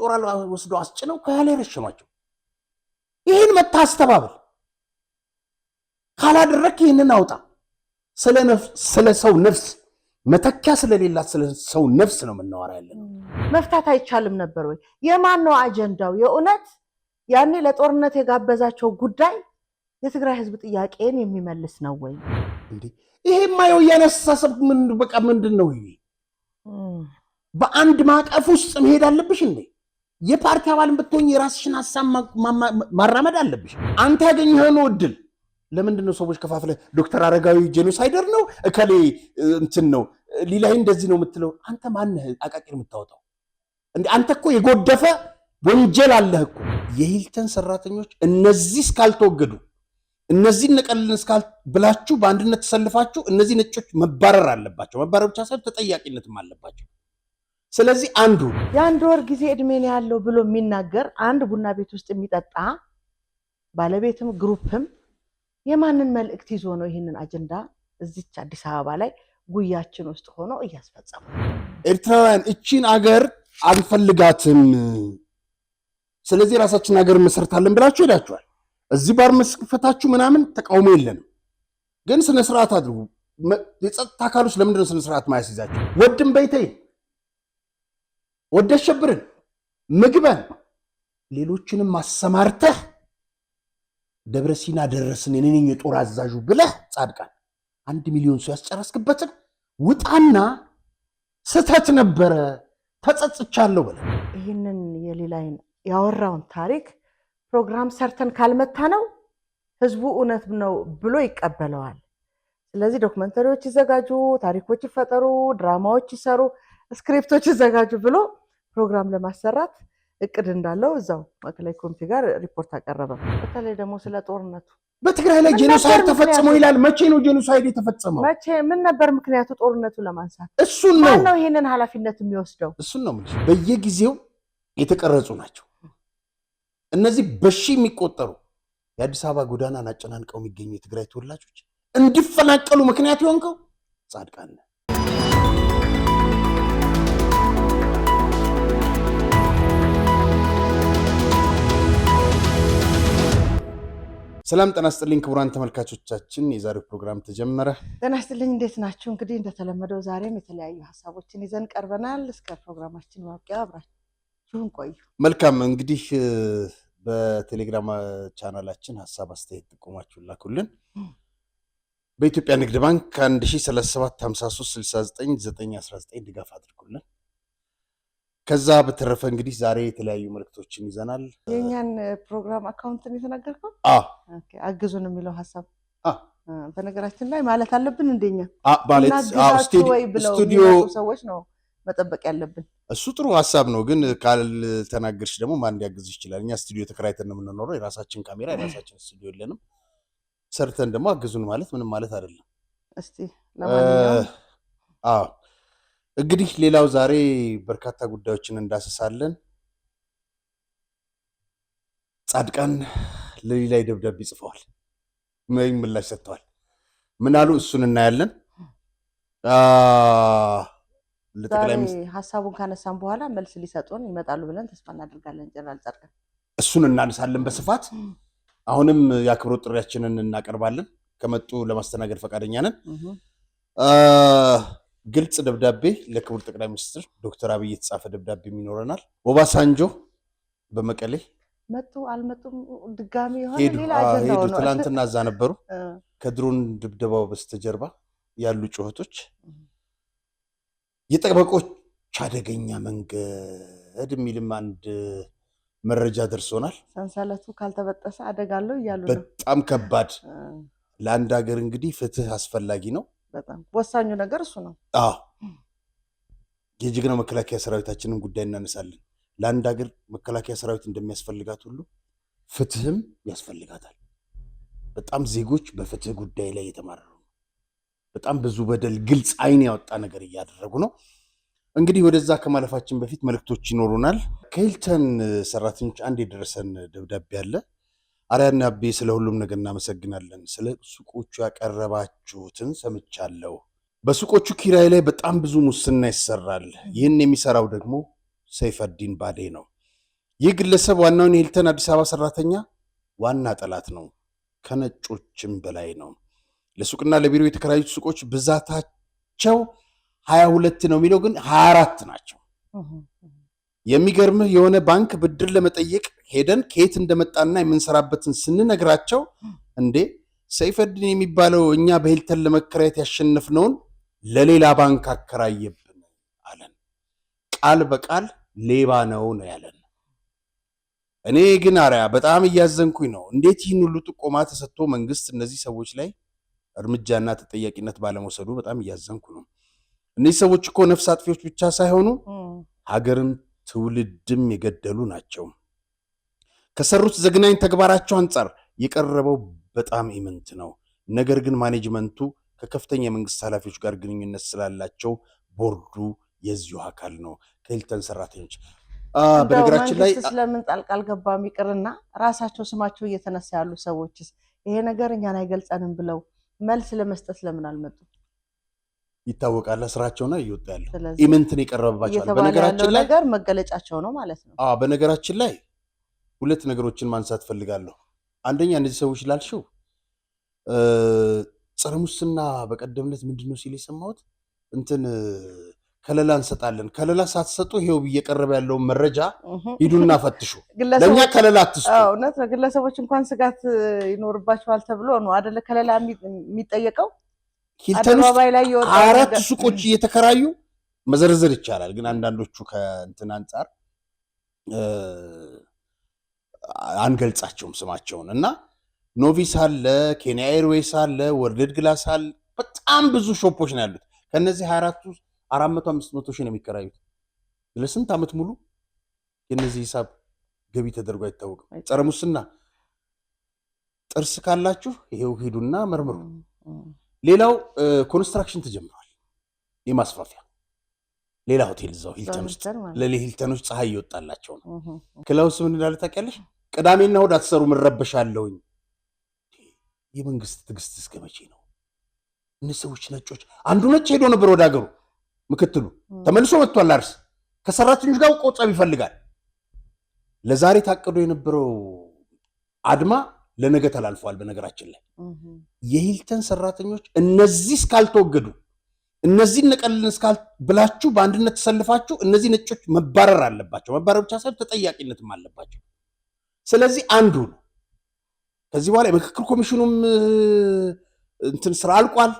ኦራል ወስዶ አስጭነው ከያለ ረሽማቸው ይሄን መታስተባበል ካላደረክ ይሄንን አውጣ ስለ ሰው ነፍስ መተኪያ ስለሌላት ስለ ሰው ነፍስ ነው የምናወራ ያለነው መፍታት አይቻልም ነበር ወይ የማን ነው አጀንዳው የኡነት ያኔ ለጦርነት የጋበዛቸው ጉዳይ የትግራይ ህዝብ ጥያቄን የሚመልስ ነው ወይ እንዴ ይሄማ ያነሳሰብ ምን በቃ ምንድነው ይሄ በአንድ ማቀፍ ውስጥ መሄድ አለብሽ እንዴ የፓርቲ አባልን ብትሆኚ የራስሽን ሐሳብ ማራመድ አለብሽ አንተ ያገኘኸው እድል ለምንድነው ሰዎች ከፋፍለ ዶክተር አረጋዊ ጄኖሳይደር ነው እከሌ እንትን ነው ሊላይ እንደዚህ ነው የምትለው አንተ ማን ነህ አቃቂር የምታወጣው እንዴ አንተ እኮ የጎደፈ ወንጀል አለህ እኮ የሂልተን ሰራተኞች እነዚህ ስካልተወገዱ እነዚህ ነቀልን ስካል ብላችሁ በአንድነት ተሰልፋችሁ እነዚህ ነጮች መባረር አለባቸው መባረር ብቻ ሳይሆን ተጠያቂነትም አለባቸው ስለዚህ አንዱ የአንድ ወር ጊዜ እድሜን ያለው ብሎ የሚናገር አንድ ቡና ቤት ውስጥ የሚጠጣ ባለቤትም ግሩፕም የማንን መልእክት ይዞ ነው ይሄንን አጀንዳ እዚች አዲስ አበባ ላይ ጉያችን ውስጥ ሆኖ እያስፈጸመ ኤርትራውያን እቺን አገር አንፈልጋትም ስለዚህ ራሳችን አገር መስርታለን ብላችሁ ሄዳችኋል እዚህ ባር መስፈታችሁ ምናምን ተቃውሞ የለንም ግን ስነ ስርዓት አድርጉ የጸጥታ አካሎች ለምንድነው ስነ ስርዓት ማያስይዛችሁ ወድም በይተይ ወደሸብርን ምግበን ሌሎችንም ማሰማርተህ ደብረሲና ደረስን የኔን የጦር አዛዡ ብለህ ጻድቃን 1 ሚሊዮን ሰው ያስጨረስክበትን ውጣና ስተት ነበረ ተጸጽቻለሁ ብለህ ይሄንን የሌላይን ያወራውን ታሪክ ፕሮግራም ሰርተን ካልመታ ነው ህዝቡ እውነት ነው ብሎ ይቀበለዋል ስለዚህ ዶክመንተሪዎች ይዘጋጁ ታሪኮች ይፈጠሩ ድራማዎች ይሰሩ ስክሪፕቶች ይዘጋጁ ብሎ ፕሮግራም ለማሰራት እቅድ እንዳለው እዛው ማዕከላዊ ኮሚቴ ጋር ሪፖርት አቀረበ በተለይ ደግሞ ስለ ጦርነቱ በትግራይ ላይ ጄኖሳይድ ተፈጽሞ ይላል መቼ ነው ጄኖሳይድ የተፈጸመው መቼ ምን ነበር ምክንያቱ ጦርነቱ ለማንሳት እሱን ነው ማን ነው ይሄንን ኃላፊነት የሚወስደው እሱን ነው ማለት በየጊዜው የተቀረጹ ናቸው እነዚህ በሺ የሚቆጠሩ የአዲስ አበባ ጎዳናን አጨናንቀው የሚገኙ የትግራይ ተወላጆች እንዲፈናቀሉ ምክንያት ይሆንከው ጻድቃን ሰላም ጤና ይስጥልኝ ክቡራን ተመልካቾቻችን የዛሬው ፕሮግራም ተጀመረ ጤና ይስጥልኝ እንዴት ናችሁ እንግዲህ እንደተለመደው ዛሬም የተለያዩ ሐሳቦችን ይዘን ቀርበናል እስከ ፕሮግራማችን ማብቂያ አብራችሁን ቆዩ መልካም እንግዲህ በቴሌግራም ቻናላችን ሐሳብ አስተያየት ጥቆማችሁን ላኩልን በኢትዮጵያ ንግድ ባንክ 1037536919 ድጋፍ አድርጉልን ከዛ በተረፈ እንግዲህ ዛሬ የተለያዩ መልእክቶችን ይዘናል የኛን ፕሮግራም አካውንትን የተናገርከው ኦኬ አግዙን የሚለው ሐሳብ በነገራችን ላይ ማለት አለብን እንደኛ ማለት ስቱዲዮ ሰዎች ነው መጠበቅ ያለብን እሱ ጥሩ ሐሳብ ነው ግን ካልተናገርሽ ደግሞ ማን ሊያግዝ ይችላል እኛ ስቱዲዮ ተከራይተን ነው የምንኖረው የራሳችን ካሜራ የራሳችን ስቱዲዮ የለንም ሰርተን ደግሞ አግዙን ማለት ምንም ማለት አይደለም እስቲ ለማንኛውም እንግዲህ ሌላው ዛሬ በርካታ ጉዳዮችን እንዳስሳለን ጻድቃን ለሌላይ ደብዳቤ ጽፈዋል ምላሽ ሰጥተዋል ምን አሉ እሱን እናያለን ለጠቅላይ ሚኒስትር ሐሳቡን ካነሳን በኋላ መልስ ሊሰጡን ይመጣሉ ብለን ተስፋ እናደርጋለን ጀነራል ጻድቃን እሱን እናነሳለን በስፋት አሁንም ያክብሮት ጥሪያችንን እናቀርባለን ከመጡ ለማስተናገድ ፈቃደኛ ነን ግልጽ ደብዳቤ ለክቡር ጠቅላይ ሚኒስትር ዶክተር አብይ የተጻፈ ደብዳቤ ይኖረናል ኦባሳንጆ በመቀሌ መጡ አልመጡም ድጋሚ ሆነ ሌላ አጀንዳ ነው ትላንትና እዛ ነበሩ ከድሮን ድብደባው በስተጀርባ ያሉ ጩኸቶች የጠበቆች አደገኛ መንገድ የሚልም አንድ መረጃ ደርሶናል ሰንሰለቱ ካልተበጠሰ አደጋለው ይያሉ ነው በጣም ከባድ ለአንድ ሀገር እንግዲህ ፍትህ አስፈላጊ ነው በጣም ወሳኙ ነገር እሱ ነው የጀግናው መከላከያ ሰራዊታችንን ጉዳይ እናነሳለን ለአንድ ሀገር መከላከያ ሰራዊት እንደሚያስፈልጋት ሁሉ ፍትህም ያስፈልጋታል በጣም ዜጎች በፍትህ ጉዳይ ላይ የተማረሩ በጣም ብዙ በደል ግልጽ አይን ያወጣ ነገር እያደረጉ ነው እንግዲህ ወደዛ ከማለፋችን በፊት መልእክቶች ይኖሩናል ከሂልተን ሰራተኞች አንድ የደረሰን ደብዳቤ አለ አሪያና አቤ ስለ ሁሉም ነገር እናመሰግናለን ስለ ሱቆቹ ያቀረባችሁትን ሰምቻለሁ በሱቆቹ ኪራይ ላይ በጣም ብዙ ሙስና ይሰራል ይህን የሚሰራው ደግሞ ሰይፈዲን ባዴ ነው ይህ ግለሰብ ዋናውን የሂልተን አዲስ አበባ ሰራተኛ ዋና ጠላት ነው፣ ከነጮችም በላይ ነው። ለሱቅና ለቢሮ የተከራዩት ሱቆች ብዛታቸው 22 ነው የሚለው ግን 24 ናቸው። የሚገርምህ የሆነ ባንክ ብድር ለመጠየቅ ሄደን ከየት እንደመጣና የምንሰራበትን ስንነግራቸው እንዴ ሰይፈድን የሚባለው እኛ በሂልተን ለመከራየት ያሸነፍነውን ለሌላ ባንክ አከራየብን አለን። ቃል በቃል ሌባ ነው ያለን። እኔ ግን አሪያ በጣም እያዘንኩኝ ነው። እንዴት ይህን ሁሉ ጥቆማ ተሰጥቶ መንግስት እነዚህ ሰዎች ላይ እርምጃና ተጠያቂነት ባለመውሰዱ በጣም እያዘንኩ ነው። እነዚህ ሰዎች እኮ ነፍስ አጥፊዎች ብቻ ሳይሆኑ ሀገርን ትውልድም የገደሉ ናቸው። ከሰሩት ዘግናኝ ተግባራቸው አንጻር የቀረበው በጣም ኢምንት ነው። ነገር ግን ማኔጅመንቱ ከከፍተኛ የመንግስት ኃላፊዎች ጋር ግንኙነት ስላላቸው ቦርዱ የዚሁ አካል ነው። ከሂልተን ሰራተኞች በነገራችን ላይ ስለምን ጣልቃ አልገባም ይቅርና ራሳቸው ስማቸው እየተነሳ ያሉ ሰዎችስ ይሄ ነገር እኛን አይገልጸንም ብለው መልስ ለመስጠት ለምን አልመጡም? ይታወቃል፣ ስራቸው ነው እየወጣ ያለው ኢምንትን የቀረበባቸው በነገራችን ላይ ነገር መገለጫቸው ነው ማለት ነው። በነገራችን ላይ ሁለት ነገሮችን ማንሳት ፈልጋለሁ። አንደኛ እነዚህ ሰዎች ላልሽው ጸረ ሙስና በቀደምነት ምንድነው ሲል የሰማሁት እንትን ከለላ እንሰጣለን። ከለላ ሳትሰጡ ይሄው እየቀረበ ያለውን መረጃ ሂዱና ፈትሹ፣ ለኛ ከለላ አትስጡ። እውነት ነው። ግለሰቦች እንኳን ስጋት ይኖርባቸዋል ተብሎ ነው አይደለ ከለላ የሚጠየቀው። ሂልተን ላይ 4 ሱቆች እየተከራዩ መዘርዘር ይቻላል፣ ግን አንዳንዶቹ ከእንትን አንጻር አንገልጻቸውም ስማቸውን እና ኖቪስ አለ፣ ኬንያ ኤርዌይስ አለ፣ ወርልድ ግላስ አለ። በጣም ብዙ ሾፖች ነው ያሉት። ከነዚህ 24 400-500 ሺህ ነው የሚከራዩት። ለስንት ዓመት ሙሉ የነዚህ ሂሳብ ገቢ ተደርጎ አይታወቅም። ጸረ ሙስና ጥርስ ካላችሁ ይሄው ሂዱና መርምሩ። ሌላው ኮንስትራክሽን ተጀምሯል፣ የማስፋፊያ ሌላ ሆቴል እዛው ሂልተን ውስጥ ለሂልተኖች ፀሐይ ይወጣላቸው ነው። ክላውስ ምን እንዳለ ታውቂያለሽ? ቅዳሜና እሑድ አትሰሩ ምረበሻለሁኝ። የመንግስት ትዕግስት እስከ መቼ ነው? እነዚህ ሰዎች ነጮች፣ አንዱ ነጭ ሄዶ ነበር ወደ ሀገሩ፣ ምክትሉ ተመልሶ መጥቷል። አርስ ከሰራተኞች ጋር ቆጸብ ይፈልጋል። ለዛሬ ታቅዶ የነበረው አድማ ለነገ ተላልፏል። በነገራችን ላይ የሂልተን ሰራተኞች እነዚህ እስካልተወገዱ እነዚህ ነቀልን ብላችሁ በአንድነት ተሰልፋችሁ እነዚህ ነጮች መባረር አለባቸው። መባረር ብቻ ሳይሆን ተጠያቂነትም አለባቸው። ስለዚህ አንዱ ነው። ከዚህ በኋላ የምክክር ኮሚሽኑም እንትን ስራ አልቋል።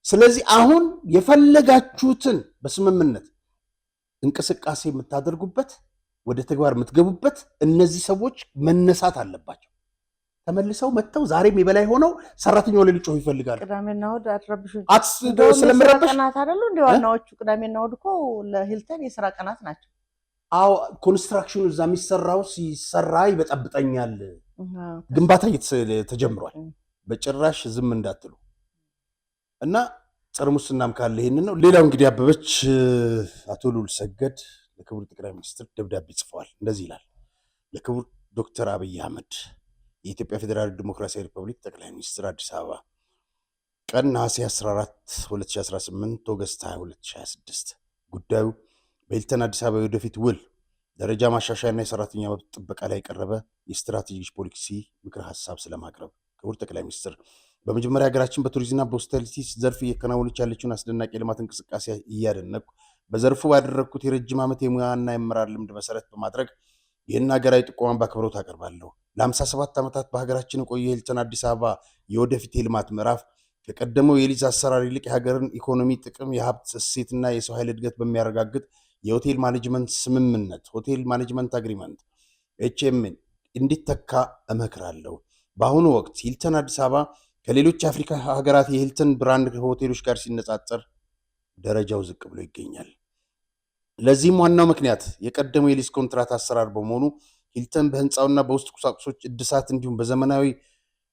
ስለዚህ አሁን የፈለጋችሁትን በስምምነት እንቅስቃሴ የምታደርጉበት ወደ ተግባር የምትገቡበት እነዚህ ሰዎች መነሳት አለባቸው። ተመልሰው መጥተው ዛሬም የበላይ ሆነው ሰራተኛው ላይ ሊጮህ ይፈልጋሉ። ቅዳሜና እሑድ አትረብሹ ስለምረበሽ ቀናት አይደሉ እንደ ዋናዎቹ ቅዳሜና እሑድ እኮ ለሂልተን የስራ ቀናት ናቸው። ኮንስትራክሽኑ እዛ የሚሰራው ሲሰራ ይበጠብጠኛል። ግንባታ ተጀምሯል። በጭራሽ ዝም እንዳትሉ እና ጸረ ሙስናም ካለ ይሄንን ነው። ሌላው እንግዲህ አበበች አቶ ልዑል ሰገድ ለክቡር ጠቅላይ ሚኒስትር ደብዳቤ ጽፈዋል። እንደዚህ ይላል። ለክቡር ዶክተር አብይ አህመድ የኢትዮጵያ ፌዴራል ዲሞክራሲያዊ ሪፐብሊክ ጠቅላይ ሚኒስትር አዲስ አበባ ቀን ነሐሴ 14 2018 ኦገስት 22 2026 ጉዳዩ በሂልተን አዲስ አበባ ወደፊት ውል ደረጃ ማሻሻያና የሰራተኛ መብት ጥበቃ ላይ የቀረበ የስትራቴጂክ ፖሊሲ ምክር ሀሳብ ስለማቅረብ ክቡር ጠቅላይ ሚኒስትር በመጀመሪያ ሀገራችን በቱሪዝምና በሆስፒታሊቲ ዘርፍ እየከናወነች ያለችውን አስደናቂ የልማት እንቅስቃሴ እያደነቅኩ በዘርፉ ባደረግኩት የረጅም ዓመት የሙያና የአመራር ልምድ መሰረት በማድረግ ይህን ሀገራዊ ጥቆማን በአክብሮት አቀርባለሁ። ለ57 ዓመታት በሀገራችን የቆየ ሂልተን አዲስ አበባ የወደፊት የልማት ምዕራፍ ከቀደመው የሊዝ አሰራር ይልቅ የሀገርን ኢኮኖሚ ጥቅም፣ የሀብት እሴትና የሰው ኃይል እድገት በሚያረጋግጥ የሆቴል ማኔጅመንት ስምምነት ሆቴል ማኔጅመንት አግሪመንት HMN እንዲተካ እመክራለሁ። በአሁኑ ወቅት ሂልተን አዲስ አበባ ከሌሎች የአፍሪካ ሀገራት የሂልተን ብራንድ ሆቴሎች ጋር ሲነጻጸር ደረጃው ዝቅ ብሎ ይገኛል። ለዚህም ዋናው ምክንያት የቀደመው የሊዝ ኮንትራት አሰራር በመሆኑ ሂልተን በህንፃውና በውስጥ ቁሳቁሶች እድሳት እንዲሁም በዘመናዊ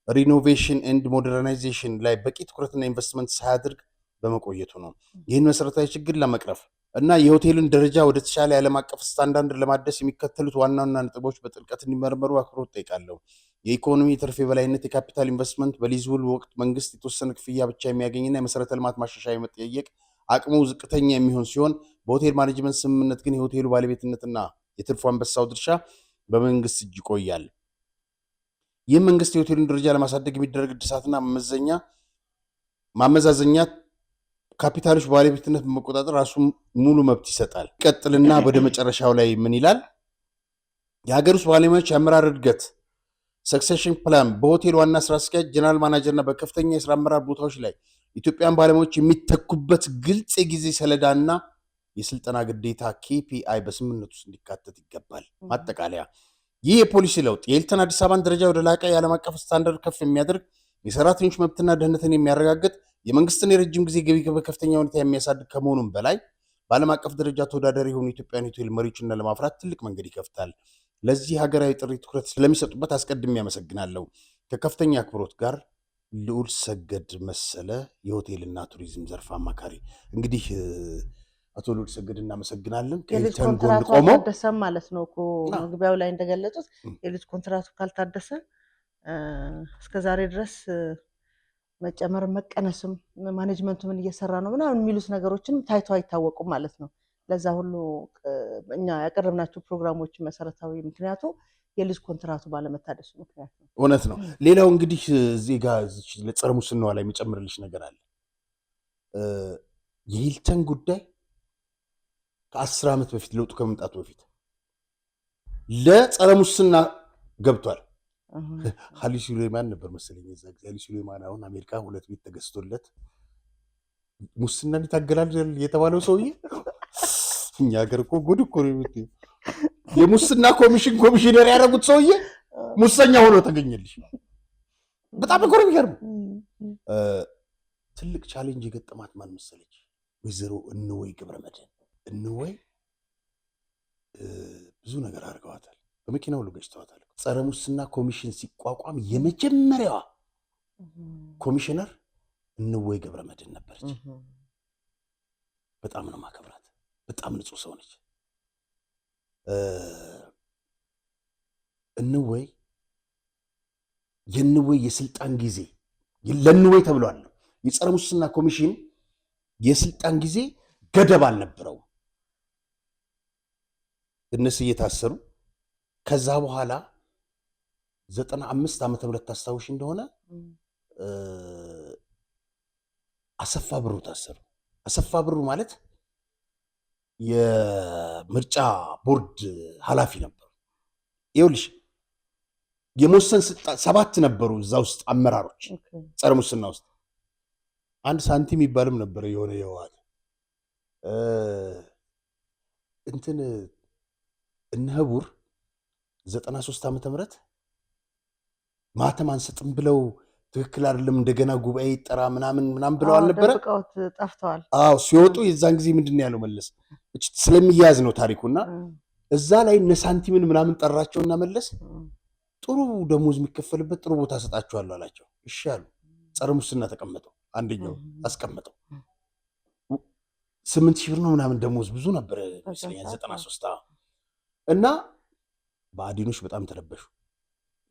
ሪኖቬሽን ኤንድ ሞደርናይዜሽን ላይ በቂ ትኩረትና ኢንቨስትመንት ሳያደርግ በመቆየቱ ነው። ይህን መሰረታዊ ችግር ለመቅረፍ እና የሆቴልን ደረጃ ወደ ተሻለ የዓለም አቀፍ ስታንዳርድ ለማደስ የሚከተሉት ዋና ዋና ነጥቦች በጥልቀት እንዲመረመሩ አክብሮት ጠይቃለሁ። የኢኮኖሚ ትርፍ የበላይነት፣ የካፒታል ኢንቨስትመንት፣ በሊዝ ውል ወቅት መንግስት የተወሰነ ክፍያ ብቻ የሚያገኝና የመሰረተ ልማት ማሻሻያ የመጠየቅ አቅሙ ዝቅተኛ የሚሆን ሲሆን በሆቴል ማኔጅመንት ስምምነት ግን የሆቴሉ ባለቤትነትና የትርፉ አንበሳው ድርሻ በመንግስት እጅ ይቆያል። ይህ መንግስት የሆቴሉን ደረጃ ለማሳደግ የሚደረግ እድሳትና ማመዛዘኛ ካፒታሎች ባለቤትነት በመቆጣጠር ራሱ ሙሉ መብት ይሰጣል። ቀጥልና ወደ መጨረሻው ላይ ምን ይላል? የሀገር ውስጥ ባለሙያዎች የአመራር እድገት ሰክሴሽን ፕላን በሆቴል ዋና ስራ አስኪያጅ፣ ጀነራል ማናጀርና በከፍተኛ የስራ አመራር ቦታዎች ላይ ኢትዮጵያን ባለሙያዎች የሚተኩበት ግልጽ የጊዜ ሰሌዳና የስልጠና ግዴታ KPI በስምምነት ውስጥ እንዲካተት ይገባል። ማጠቃለያ፣ ይህ የፖሊሲ ለውጥ የሂልተን አዲስ አበባን ደረጃ ወደ ላቀ የዓለም አቀፍ ስታንዳርድ ከፍ የሚያደርግ፣ የሰራተኞች መብትና ደህንነትን የሚያረጋግጥ፣ የመንግስትን የረጅም ጊዜ ገቢ በከፍተኛ ሁኔታ የሚያሳድግ ከመሆኑም በላይ በዓለም አቀፍ ደረጃ ተወዳዳሪ የሆኑ ኢትዮጵያን ሆቴል መሪዎችና ለማፍራት ትልቅ መንገድ ይከፍታል። ለዚህ ሀገራዊ ጥሪ ትኩረት ስለሚሰጡበት አስቀድሜ ያመሰግናለሁ። ከከፍተኛ አክብሮት ጋር ልዑል ሰገድ መሰለ፣ የሆቴልና ቱሪዝም ዘርፍ አማካሪ። እንግዲህ አቶ ልዑል ሰገድ እናመሰግናለን። የልጅ ኮንትራቱ አልታደሰም ማለት ነው እኮ መግቢያው ላይ እንደገለጹት የልጅ ኮንትራቱ ካልታደሰ እስከዛሬ ድረስ መጨመር መቀነስም ማኔጅመንቱ ምን እየሰራ ነው ምናምን የሚሉት ነገሮችንም ታይቶ አይታወቁም ማለት ነው። ለዛ ሁሉ እኛ ያቀረብናቸው ፕሮግራሞች መሰረታዊ ምክንያቱ የልጅ ኮንትራቱ ባለመታደሱ ምክንያት ነው። እውነት ነው። ሌላው እንግዲህ እዚህ ጋር ለጸረ ሙስናዋ ላይ የሚጨምርልሽ ነገር አለ። የሂልተን ጉዳይ ከ10 ዓመት በፊት ለውጡ ከመምጣቱ በፊት ለጸረ ሙስና ገብቷል። ሀሊ ሱሌማን ነበር መሰለኝ የዛ ጊዜ። ሀሊ ሱሌማን አሁን አሜሪካ 2 ቤት ተገዝቶለት ሙስናን ይታገላል የተባለው ሰውዬ እኛ ሀገር እኮ ጉድ እኮ ነው የምትይው። የሙስና ኮሚሽነር ያደረጉት ሰውዬ ሙሰኛ ሆኖ ተገኘልሽ። በጣም እኮ ነው የሚገርም። ትልቅ ቻሌንጅ የገጠማት ማን መሰለች? ወይዘሮ እንወይ ገብረመድህን። እንወይ ብዙ ነገር አድርገዋታል። በመኪና ሁሉ ገጭተዋታል። ጸረ ሙስና ኮሚሽን ሲቋቋም የመጀመሪያዋ ኮሚሽነር እንወይ ገብረመድህን ነበረች። በጣም ነው ማከብራት። በጣም ንጹህ ሰው ነች። እንወይ የስልጣን ጊዜ ለእንወይ ተብሏል። የጸረ ሙስና ኮሚሽን የስልጣን ጊዜ ገደብ አልነበረውም። እነሱ እየታሰሩ ከዛ በኋላ 95 ዓመተ ምህረት ታስታውሽ እንደሆነ አሰፋ ብሩ ታሰሩ። አሰፋ ብሩ ማለት የምርጫ ቦርድ ኃላፊ ነበሩ። ይኸውልሽ የመወሰን 7 ነበሩ እዛ ውስጥ አመራሮች ጸረ ሙስና ውስጥ። አንድ ሳንቲም ይባልም ነበረ የሆነ የዋል እንትን እነህቡር 93 ዓመተ ምህረት ማተም አንሰጥም ብለው ትክክል አይደለም እንደገና ጉባኤ ይጠራ ምናምን ብለው አልነበረ? ጠፍተዋል። አዎ ሲወጡ የዛን ጊዜ ምንድነው ያለው መለስ ስለሚያዝ ነው ታሪኩና እዛ ላይ እነ ሳንቲምን ምናምን ጠራቸውና መለስ ጥሩ ደሞዝ የሚከፈልበት ጥሩ ቦታ ሰጣቸዋለሁ አላቸው። እሺ አሉ። ጸረ ሙስና ተቀመጠው። አንደኛው አስቀመጠው 8,000 ብር ነው ምናምን ደሞዝ ብዙ ነበር ይመስለኛል 93 እና በአዲኖች በጣም ተለበሹ።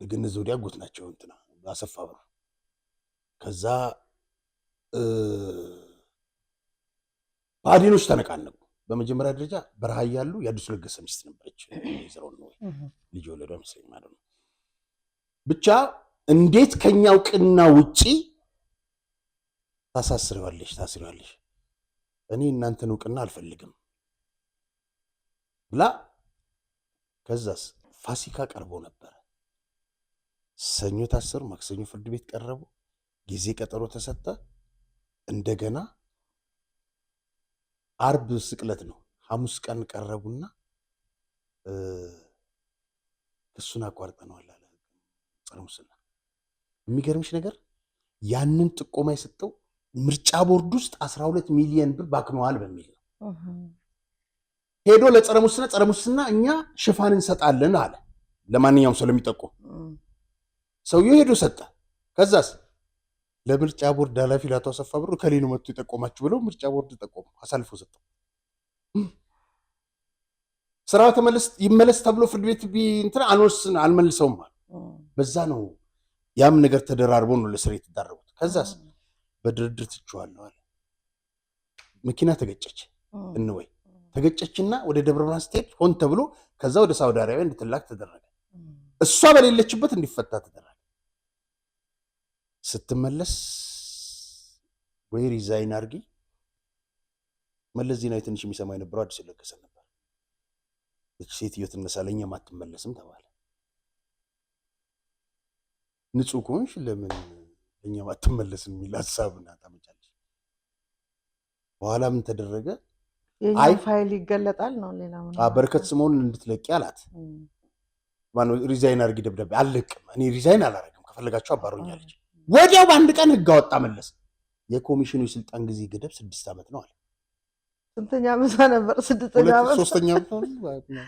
ግን ዘውዲያ ጎት ናቸው እንትና አሰፋ ብሩ። ከዛ በአዲኖች ተነቃነቁ። በመጀመሪያ ደረጃ በረሃ ያሉ የአዲሱ ለገሰ ሚስት ነበረች ይዘረው ነው ልጅ ወለዷ መስለኝ ማለት ነው። ብቻ እንዴት ከኛ እውቅና ውጪ ታስሪዋለሽ እኔ እናንተን እውቅና አልፈልግም ብላ ከዛስ ፋሲካ ቀርቦ ነበር። ሰኞ ታሰሩ፣ ማክሰኞ ፍርድ ቤት ቀረቡ፣ ጊዜ ቀጠሮ ተሰጠ። እንደገና አርብ ስቅለት ነው፣ ሐሙስ ቀን ቀረቡና እሱን አቋርጠነዋል አለ ጸረ ሙስና። የሚገርምሽ ነገር ያንን ጥቆማ የሰጠው ምርጫ ቦርድ ውስጥ 12 ሚሊዮን ብር ባክነዋል በሚል ነው። ሄዶ ለጸረ ሙስና እኛ ሽፋን እንሰጣለን አለ። ለማንኛውም ሰው ለሚጠቁም ሰውየው ሄዶ ሰጠ። ከዛስ ለምርጫ ቦርድ ኃላፊ ለአቶ አሰፋ ብሩ ከሌኑ መጥቶ ይጠቆማችሁ ብለው ምርጫ ቦርድ ጠቆሙ፣ አሳልፎ ሰጠው። ስራው ይመለስ ተብሎ ፍርድ ቤት እንትና አልመልሰውም አለ። በዛ ነው ያም ነገር ተደራርቦ ነው ለስር የተዳረጉት። ከዛስ በድርድር ትችዋለሁ አለ። መኪና ተገጨች እንወይ ተገጨችና ወደ ደብረ ብርሃን ስትሄድ ሆን ተብሎ ከዛ ወደ ሳውዲ አረቢያ እንድትላክ ተደረገ። እሷ በሌለችበት እንዲፈታ ተደረገ። ስትመለስ ወይ ሪዛይን አርጊ መለስ ዜናዊ ትንሽ የሚሰማ የነበረው አዲስ ለገሰ ነበር። እቺ ሴትዮ ትነሳለኛ ማትመለስም ተባለ። ንጹህ ኮንሽ ለምን ለኛ ማትመለስም የሚል ሐሳብና ታመጫለሽ። በኋላ ምን ተደረገ? አይ ፋይል ይገለጣል ነው ሌላ ምን በረከት ስምኦን እንድትለቂ አላት። ማነው ሪዛይን አርጊ ደብዳቤ አልለቅም እኔ ሪዛይን አላረግም ከፈለጋችሁ አባሩኛለች። ወዲያው በአንድ ቀን ህግ አወጣ መለስ። የኮሚሽኑ የስልጣን ጊዜ ገደብ 6 ዓመት ነው አለ። ስንተኛ ዓመት ነበር? 6ኛ ዓመት 3ኛ ዓመት ነው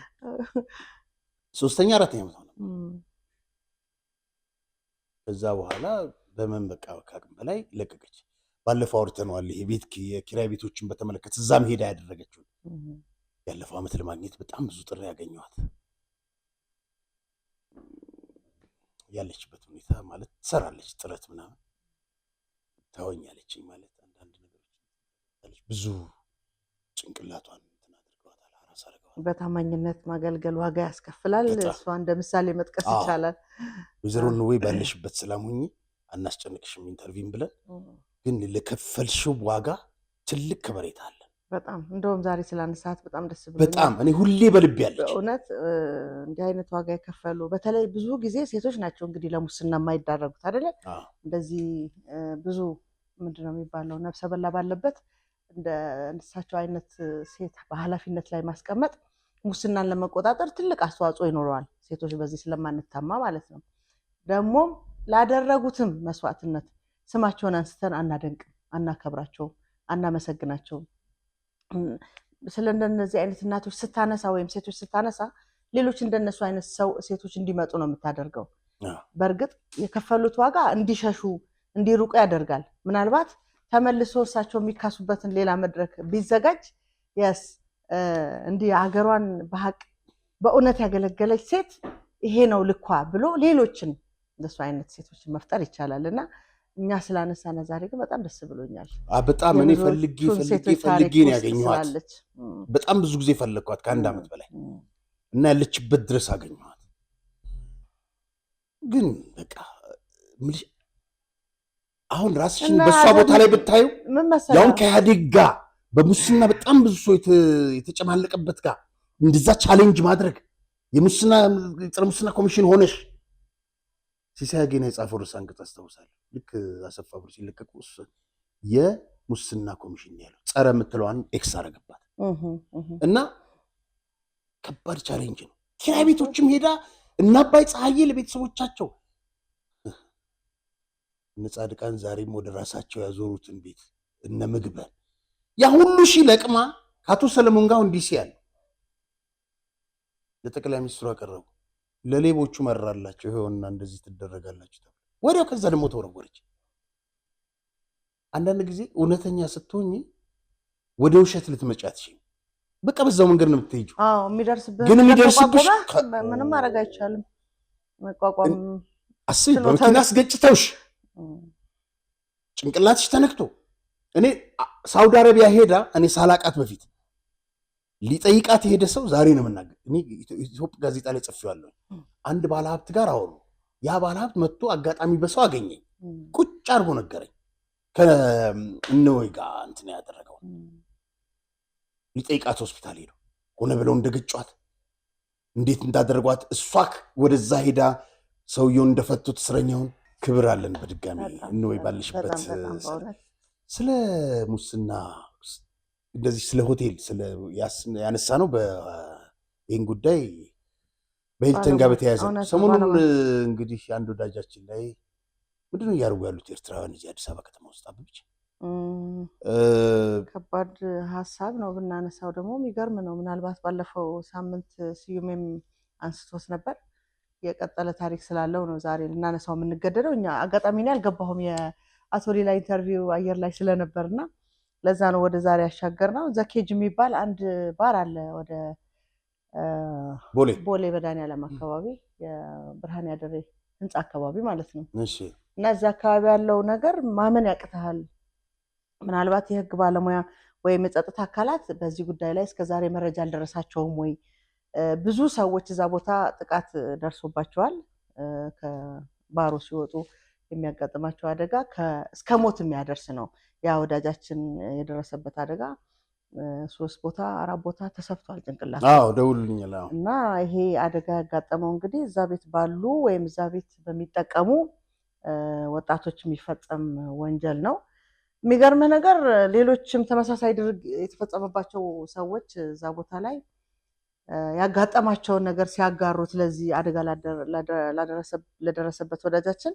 3ኛ 4ኛ ዓመት ነው። ከዛ በኋላ በመን በቃ ከአቅም በላይ ለቀቀች። ባለፈው አውርተነዋል። ይሄ ቤት የኪራይ ቤቶችን በተመለከተ እዛም ሄዳ ያደረገችው ያለፈው ዓመት ለማግኘት በጣም ብዙ ጥሪ ያገኘዋት ያለችበት ሁኔታ ማለት ትሰራለች ጥረት ምናምን ታወኛለች ማለት አንዳንድ ነገሮች ብዙ ጭንቅላቷን እንትን አድርገዋታል። አራስ አድርገዋታል። በታማኝነት ማገልገል ዋጋ ያስከፍላል። እሷ እንደ ምሳሌ መጥቀስ ይቻላል። ወይዘሮ ወይ ባለሽበት ሰላም ሁኚ አናስጨንቅሽም ኢንተርቪው ብለን ግን ለከፈልሽው ዋጋ ትልቅ ከበሬታ አለ። በጣም እንደውም ዛሬ ስላነሳት በጣም ደስ ብሎኛል። በጣም እኔ ሁሌ በልብ ያለች በእውነት እንዲህ አይነት ዋጋ የከፈሉ በተለይ ብዙ ጊዜ ሴቶች ናቸው እንግዲህ ለሙስና የማይዳረጉት አይደለ? እንደዚህ ብዙ ምንድነው የሚባለው ነፍሰ በላ ባለበት እንደ እሳቸው አይነት ሴት በኃላፊነት ላይ ማስቀመጥ ሙስናን ለመቆጣጠር ትልቅ አስተዋጽኦ ይኖረዋል። ሴቶች በዚህ ስለማንታማ ማለት ነው። ደግሞ ላደረጉትም መስዋዕትነት ስማቸውን አንስተን አናደንቅም፣ አናከብራቸውም፣ አናመሰግናቸውም። ስለ እንደነዚህ አይነት እናቶች ስታነሳ ወይም ሴቶች ስታነሳ ሌሎች እንደነሱ አይነት ሴቶች እንዲመጡ ነው የምታደርገው። በእርግጥ የከፈሉት ዋጋ እንዲሸሹ እንዲሩቁ ያደርጋል። ምናልባት ተመልሶ እሳቸው የሚካሱበትን ሌላ መድረክ ቢዘጋጅ የስ እንዲህ ሀገሯን በሀቅ በእውነት ያገለገለች ሴት ይሄ ነው ልኳ ብሎ ሌሎችን እንደሱ አይነት ሴቶችን መፍጠር ይቻላል እና እኛ ስላነሳነ ዛሬ ግን በጣም ደስ ብሎኛል። በጣም እኔ ፈልጌ ነው ያገኘኋት። በጣም ብዙ ጊዜ ፈለግኳት ከአንድ ዓመት በላይ እና ያለችበት ድረስ አገኘኋት። ግን በቃ አሁን ራስሽን በሷ ቦታ ላይ ብታዩ ያውን ከኢህአዴግ ጋር በሙስና በጣም ብዙ ሰው የተጨማለቀበት ጋር እንደዛ ቻሌንጅ ማድረግ የሙስና ፀረ ሙስና ኮሚሽን ሆነሽ ሲሳይ አጌና የጻፈው ርዕሰ አንቀጽ አስታውሳለሁ። ልክ አሰፋ ብሩ ሲለቀቁ የሙስና ኮሚሽን ያለው ፀረ የምትለዋን ኤክስ አረገባት እና ከባድ ቻሌንጅ ነው። ኪራይ ቤቶችም ሄዳ እና አባይ ፀሐዬ ለቤተሰቦቻቸው እነ ጻድቃን ዛሬም ወደ ራሳቸው ያዞሩትን ቤት እነ ምግበን ያ ሁሉ ሺህ ለቅማ ከአቶ ሰለሞን ጋር እንዲህ ሲያል ለጠቅላይ ሚኒስትሩ አቀረቡ። ለሌቦቹ መራላቸው ይሄውና እንደዚህ ትደረጋላችሁ ተብሎ ወዲያው ከዛ ደግሞ ተወረወረች። አንዳንድ ጊዜ እውነተኛ ስትሆኚ ወደ ውሸት ልትመጪ አትችይም። በቃ በዛው መንገድ ነው የምትሄጂው። ግን የሚደርስብሽ ምንም ማድረግ አይቻልም። መቋቋም አስቢ። በመኪና አስገጭተውሽ ጭንቅላትሽ ተነክቶ እኔ ሳውዲ አረቢያ ሄዳ እኔ ሳላቃት በፊት ሊጠይቃት የሄደ ሰው ዛሬ ነው የምናገር። እኔ ኢትዮጵያ ጋዜጣ ላይ ጽፌዋለሁ። አንድ ባለሀብት ጋር አወሩ። ያ ባለሀብት መጥቶ አጋጣሚ በሰው አገኘኝ። ቁጭ አድርጎ ነገረኝ። ከእነወይ ጋር እንትን ያደረገው ሊጠይቃት ሆስፒታል ሄዶ ሆነ ብለው እንደገጯት እንዴት እንዳደረጓት እሷ ወደዛ ሄዳ ሰውየውን እንደፈቱት እስረኛውን ክብር አለን። በድጋሚ እነወይ ባለሽበት ስለ ሙስና እንደዚህ ስለ ሆቴል ያነሳ ነው። ይህን ጉዳይ በሂልተን ጋር በተያያዘ ሰሞኑን እንግዲህ አንድ ወዳጃችን ላይ ምንድነው እያደረጉ ያሉት ኤርትራውያን እዚህ አዲስ አበባ ከተማ ውስጥ አበብች ከባድ ሀሳብ ነው ብናነሳው ደግሞ የሚገርም ነው። ምናልባት ባለፈው ሳምንት ስዩሜም አንስቶት ነበር። የቀጠለ ታሪክ ስላለው ነው ዛሬ ልናነሳው የምንገደደው። እኛ አጋጣሚ ላይ አልገባሁም የአቶ ሌላ ኢንተርቪው አየር ላይ ስለነበርና ለዛ ነው ወደ ዛሬ ያሻገርነው። ዘኬጅ የሚባል አንድ ባር አለ ወደ ቦሌ መድኃኒዓለም አካባቢ የብርሃን ያደረ ህንፃ አካባቢ ማለት ነው። እና እዛ አካባቢ ያለው ነገር ማመን ያቅተሃል። ምናልባት የህግ ባለሙያ ወይም የጸጥታ አካላት በዚህ ጉዳይ ላይ እስከዛሬ መረጃ አልደረሳቸውም ወይ? ብዙ ሰዎች እዛ ቦታ ጥቃት ደርሶባቸዋል። ከባሮ ሲወጡ የሚያጋጥማቸው አደጋ እስከ ሞት የሚያደርስ ነው። ያ ወዳጃችን የደረሰበት አደጋ 3 ቦታ 4 ቦታ ተሰፍቷል ጭንቅላት። ደውልልኛል። እና ይሄ አደጋ ያጋጠመው እንግዲህ እዛ ቤት ባሉ ወይም እዛ ቤት በሚጠቀሙ ወጣቶች የሚፈጸም ወንጀል ነው። የሚገርምህ ነገር ሌሎችም ተመሳሳይ ድርጊት የተፈጸመባቸው ሰዎች እዛ ቦታ ላይ ያጋጠማቸውን ነገር ሲያጋሩት ለዚህ አደጋ ለደረሰበት ወዳጃችን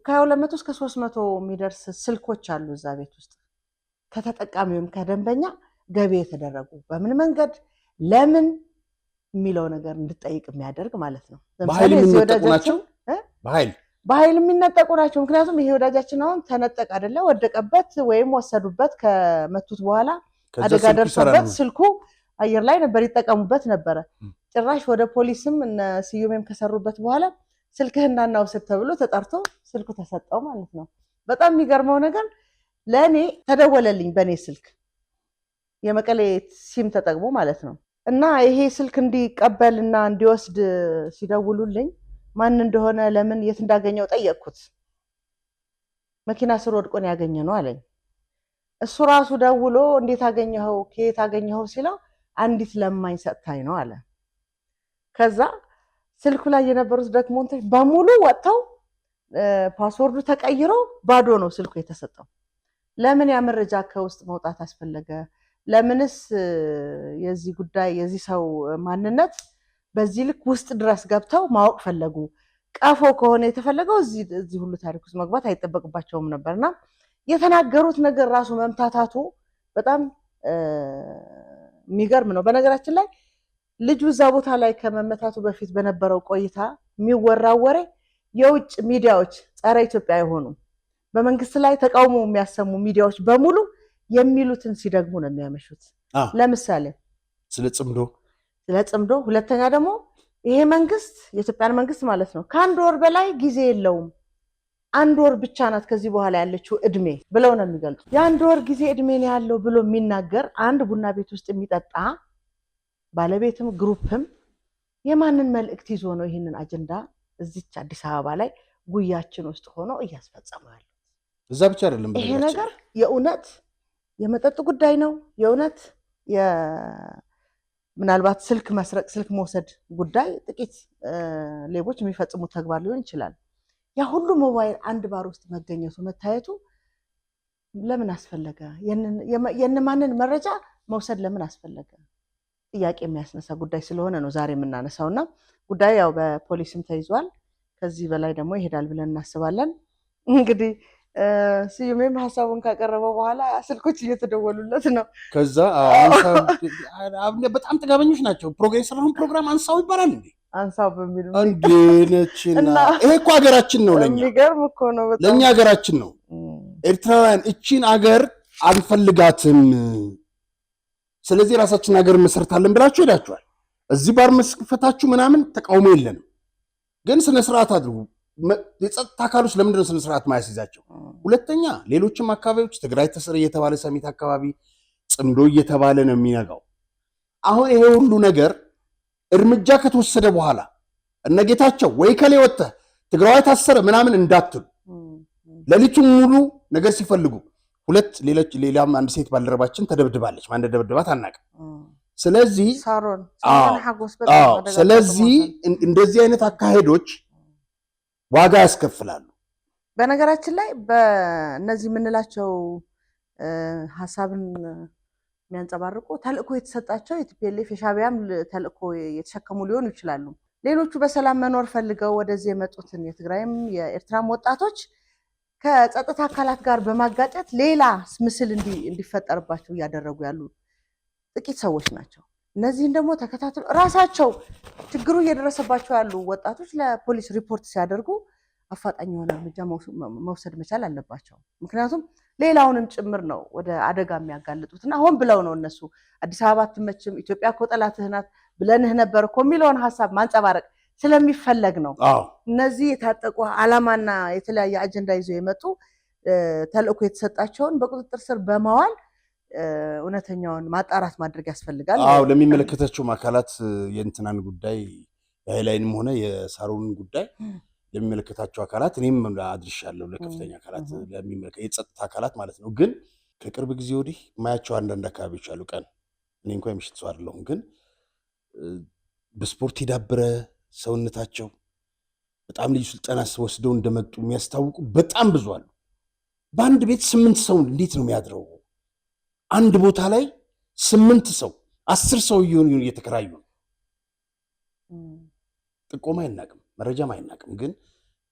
ከ200 እስከ 300 የሚደርስ ስልኮች አሉ እዛ ቤት ውስጥ ከተጠቃሚውም ከደንበኛ ገቢ የተደረጉ በምን መንገድ ለምን የሚለው ነገር እንድጠይቅ የሚያደርግ ማለት ነው። በኃይል የሚነጠቁ ናቸው። በኃይል የሚነጠቁ ናቸው። ምክንያቱም ይሄ ወዳጃችን አሁን ተነጠቅ አይደለ ወደቀበት ወይም ወሰዱበት ከመቱት በኋላ አደጋ ደርሶበት ስልኩ አየር ላይ ነበር ይጠቀሙበት ነበረ። ጭራሽ ወደ ፖሊስም እነ ስዩሜም ከሰሩበት በኋላ ስልክህን እናውሰድ ተብሎ ተጠርቶ ስልኩ ተሰጠው ማለት ነው። በጣም የሚገርመው ነገር ለኔ ተደወለልኝ በኔ ስልክ የመቀሌ ሲም ተጠቅሞ ማለት ነው። እና ይሄ ስልክ እንዲቀበልና እንዲወስድ ሲደውሉልኝ ማን እንደሆነ ለምን የት እንዳገኘው ጠየቅኩት። መኪና ስር ወድቆ ነው ያገኘነው አለኝ። እሱ ራሱ ደውሎ እንዴት አገኘኸው ከየት አገኘኸው ሲለው አንዲት ለማኝ ሰጥታኝ ነው አለ። ከዛ ስልኩ ላይ የነበሩት ዶክመንቶች በሙሉ ወጥተው ፓስወርዱ ተቀይሮ ባዶ ነው ስልኩ የተሰጠው። ለምን ያ መረጃ ከውስጥ መውጣት አስፈለገ? ለምንስ የዚህ ጉዳይ የዚህ ሰው ማንነት በዚህ ልክ ውስጥ ድረስ ገብተው ማወቅ ፈለጉ? ቀፎ ከሆነ የተፈለገው እዚህ ሁሉ ታሪክ ውስጥ መግባት አይጠበቅባቸውም ነበርና የተናገሩት ነገር ራሱ መምታታቱ በጣም የሚገርም ነው። በነገራችን ላይ ልጁ እዛ ቦታ ላይ ከመመታቱ በፊት በነበረው ቆይታ የሚወራው ወሬ የውጭ ሚዲያዎች ጸረ ኢትዮጵያ የሆኑ በመንግስት ላይ ተቃውሞ የሚያሰሙ ሚዲያዎች በሙሉ የሚሉትን ሲደግሙ ነው የሚያመሹት። ለምሳሌ ስለ ጽምዶ፣ ሁለተኛ ደግሞ ይሄ መንግስት የኢትዮጵያን መንግስት ማለት ነው ከአንድ ወር በላይ ጊዜ የለውም፣ 1 ወር ብቻ ናት ከዚህ በኋላ ያለችው እድሜ ብለው ነው የሚገልጹ። የ1 ወር ጊዜ እድሜ ነው ያለው ብሎ የሚናገር አንድ ቡና ቤት ውስጥ የሚጠጣ ባለቤትም ግሩፕም የማንን መልእክት ይዞ ነው ይህንን አጀንዳ እዚች አዲስ አበባ ላይ ጉያችን ውስጥ ሆኖ እያስፈጸሙ ያለው? እዛ ብቻ አይደለም። ይሄ ነገር የእውነት የመጠጥ ጉዳይ ነው። የእውነት ምናልባት ስልክ መስረቅ ስልክ መውሰድ ጉዳይ ጥቂት ሌቦች የሚፈጽሙት ተግባር ሊሆን ይችላል። ያ ሁሉ ሞባይል አንድ ባር ውስጥ መገኘቱ መታየቱ ለምን አስፈለገ? የነማንን መረጃ መውሰድ ለምን አስፈለገ? ጥያቄ የሚያስነሳ ጉዳይ ስለሆነ ነው ዛሬ የምናነሳውና ጉዳዩ ያው በፖሊስም ተይዟል። ከዚህ በላይ ደግሞ ይሄዳል ብለን እናስባለን። እንግዲህ ስዩሜም ሀሳቡን ካቀረበው በኋላ ስልኮች እየተደወሉለት ነው። ከዛ በጣም ጥጋበኞች ናቸው። የሰራውን ፕሮግራም አንሳው ይባላል እንዴ? አንሳው በሚሉ እንዴነችና ይሄ እኮ ሀገራችን ነው። የሚገርም እኮ ነው። ለእኛ ሀገራችን ነው። ኤርትራውያን እቺን አገር አንፈልጋትም፣ ስለዚህ ራሳችን ሀገር መሰርታለን ብላችሁ ሄዳችኋል። እዚህ ባር መስፈታችሁ ምናምን ተቃውሞ የለንም፣ ግን ስነ ስርዓት አድርጉ። የጸጥታ አካሎች ለምንድን ነው ስነ ስርዓት ማያስይዛቸው? ሁለተኛ ሌሎችም አካባቢዎች ትግራይ ተስር እየተባለ ሰሜት አካባቢ ጽምዶ እየተባለ ነው የሚነጋው። አሁን ይሄ ሁሉ ነገር እርምጃ ከተወሰደ በኋላ እነጌታቸው ወይ ከሌ ወጥተህ ትግራይ ታሰረ ምናምን እንዳትሉ። ሌሊቱን ሙሉ ነገር ሲፈልጉ ሌላም አንድ ሴት ባልደረባችን ተደብድባለች። ማን እንደደበደባት አናውቅም። ስለዚህ እንደዚህ አይነት አካሄዶች ዋጋ ያስከፍላሉ። በነገራችን ላይ በእነዚህ የምንላቸው ሀሳብን የሚያንጸባርቁ ተልእኮ የተሰጣቸው የቲፒኤልኤፍ የሻዕቢያም ተልእኮ የተሸከሙ ሊሆኑ ይችላሉ። ሌሎቹ በሰላም መኖር ፈልገው ወደዚህ የመጡትን የትግራይም የኤርትራም ወጣቶች ከጸጥታ አካላት ጋር በማጋጨት ሌላ ምስል እንዲፈጠርባቸው እያደረጉ ያሉ ጥቂት ሰዎች ናቸው። እነዚህን ደግሞ ተከታትሎ ራሳቸው ችግሩ እየደረሰባቸው ያሉ ወጣቶች ለፖሊስ ሪፖርት ሲያደርጉ አፋጣኝ የሆነ እርምጃ መውሰድ መቻል አለባቸው። ምክንያቱም ሌላውንም ጭምር ነው ወደ አደጋ የሚያጋልጡትና ሆን ብለው ነው እነሱ አዲስ አበባ አትመችም፣ ኢትዮጵያ እኮ ጠላትህ ናት ብለንህ ነበር እኮ የሚለውን ሀሳብ ማንጸባረቅ ስለሚፈለግ ነው። እነዚህ የታጠቁ ዓላማና የተለያየ አጀንዳ ይዘው የመጡ ተልእኮ የተሰጣቸውን በቁጥጥር ስር በማዋል እውነተኛውን ማጣራት ማድረግ ያስፈልጋል። አዎ ለሚመለከታቸው አካላት የእንትናን ጉዳይ የሃይላይንም ሆነ የሳሩን ጉዳይ ለሚመለከታቸው አካላት እኔም አድርሻለሁ ለከፍተኛ አካላት የጸጥታ አካላት ማለት ነው። ግን ከቅርብ ጊዜ ወዲህ ማያቸው አንዳንድ አካባቢዎች አሉ ቀን እኔ እንኳን የምሽት ሰው አይደለሁም፣ ግን በስፖርት የዳበረ ሰውነታቸው በጣም ልዩ ስልጠና ወስደው እንደመጡ የሚያስታውቁ በጣም ብዙ አሉ። በአንድ ቤት 8 ሰው እንዴት ነው የሚያድረው? አንድ ቦታ ላይ 8 ሰው 10 ሰው እየተከራዩ ነው። ጥቆማ አይናቅም፣ መረጃም አይናቅም። ግን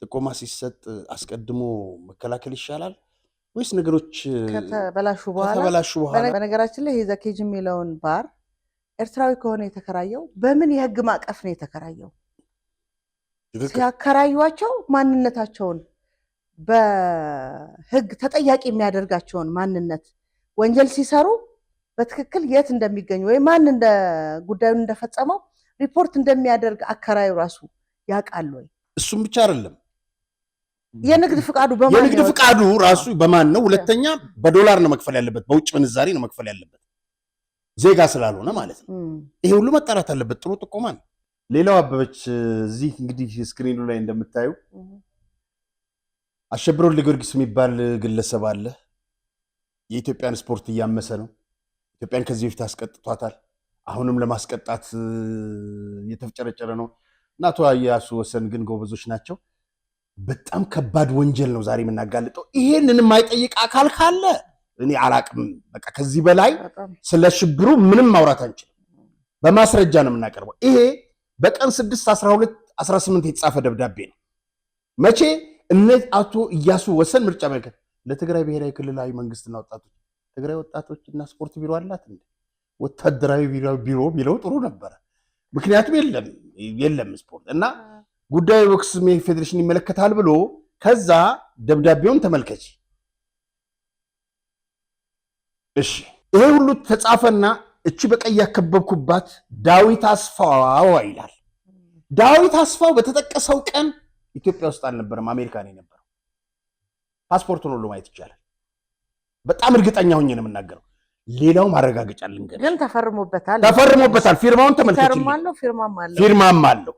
ጥቆማ ሲሰጥ አስቀድሞ መከላከል ይሻላል ወይስ ነገሮች ከተበላሹ በኋላ? በነገራችን ላይ ዘ ኬጅ የሚለውን ባር ኤርትራዊ ከሆነ የተከራየው በምን የህግ ማዕቀፍ ነው የተከራየው? ሲያከራዩቸው ማንነታቸውን በህግ ተጠያቂ የሚያደርጋቸውን ማንነት ወንጀል ሲሰሩ በትክክል የት እንደሚገኙ ወይ ማን እንደ ጉዳዩን እንደፈጸመው ሪፖርት እንደሚያደርግ አከራዩ ራሱ ያውቃል ወይ? እሱም ብቻ አይደለም፣ የንግድ ፍቃዱ በማን ነው? የንግድ ፍቃዱ ራሱ በማን ነው? ሁለተኛ በዶላር ነው መክፈል ያለበት፣ በውጭ ምንዛሬ ነው መክፈል ያለበት፣ ዜጋ ስላልሆነ ማለት ነው። ይሄ ሁሉ መጣራት አለበት። ጥሩ ጥቆማ ነው። ሌላው አበበች እዚህ እንግዲህ ስክሪኑ ላይ እንደምታዩ አሸብር ወልደጊዮርጊስ የሚባል ግለሰብ አለ። የኢትዮጵያን ስፖርት እያመሰ ነው። ኢትዮጵያን ከዚህ በፊት አስቀጥቷታል። አሁንም ለማስቀጣት እየተፍጨረጨረ ነው። እና አቶ ኢያሱ ወሰን ግን ጎበዞች ናቸው። በጣም ከባድ ወንጀል ነው ዛሬ የምናጋልጠው። ይሄንን የማይጠይቅ አካል ካለ እኔ አላቅም። በቃ ከዚህ በላይ ስለ ሽብሩ ምንም ማውራት አንችልም። በማስረጃ ነው የምናቀርበው። ይሄ በቀን 6/12/18 የተጻፈ ደብዳቤ ነው። መቼ? እነዚህ አቶ ኢያሱ ወሰን ምርጫ መልከት ለትግራይ ብሔራዊ ክልላዊ መንግስትና ወጣቶች ትግራይ ወጣቶችና ስፖርት ቢሮ አላት እንዴ? ወታደራዊ ቢሮ ቢለው ጥሩ ነበረ። ምክንያቱም የለም ስፖርት እና ጉዳዩ ቦክስ ፌዴሬሽን ይመለከታል ብሎ ከዛ ደብዳቤውን ተመልከች። እሺ ይሄ ሁሉ ተጻፈና እቺ በቀይ ያከበብኩባት ዳዊት አስፋው ይላል። ዳዊት አስፋው በተጠቀሰው ቀን ኢትዮጵያ ውስጥ አልነበረም፣ አሜሪካ ነው የነበረው። ፓስፖርቱን ሁሉ ማየት ይቻላል። በጣም እርግጠኛ ሆኜ ነው የምናገረው። ሌላው ማረጋገጫ ልንገር፣ ግን ተፈርሞበታል። ፊርማውን ተመልከች። ፊርማም አለው።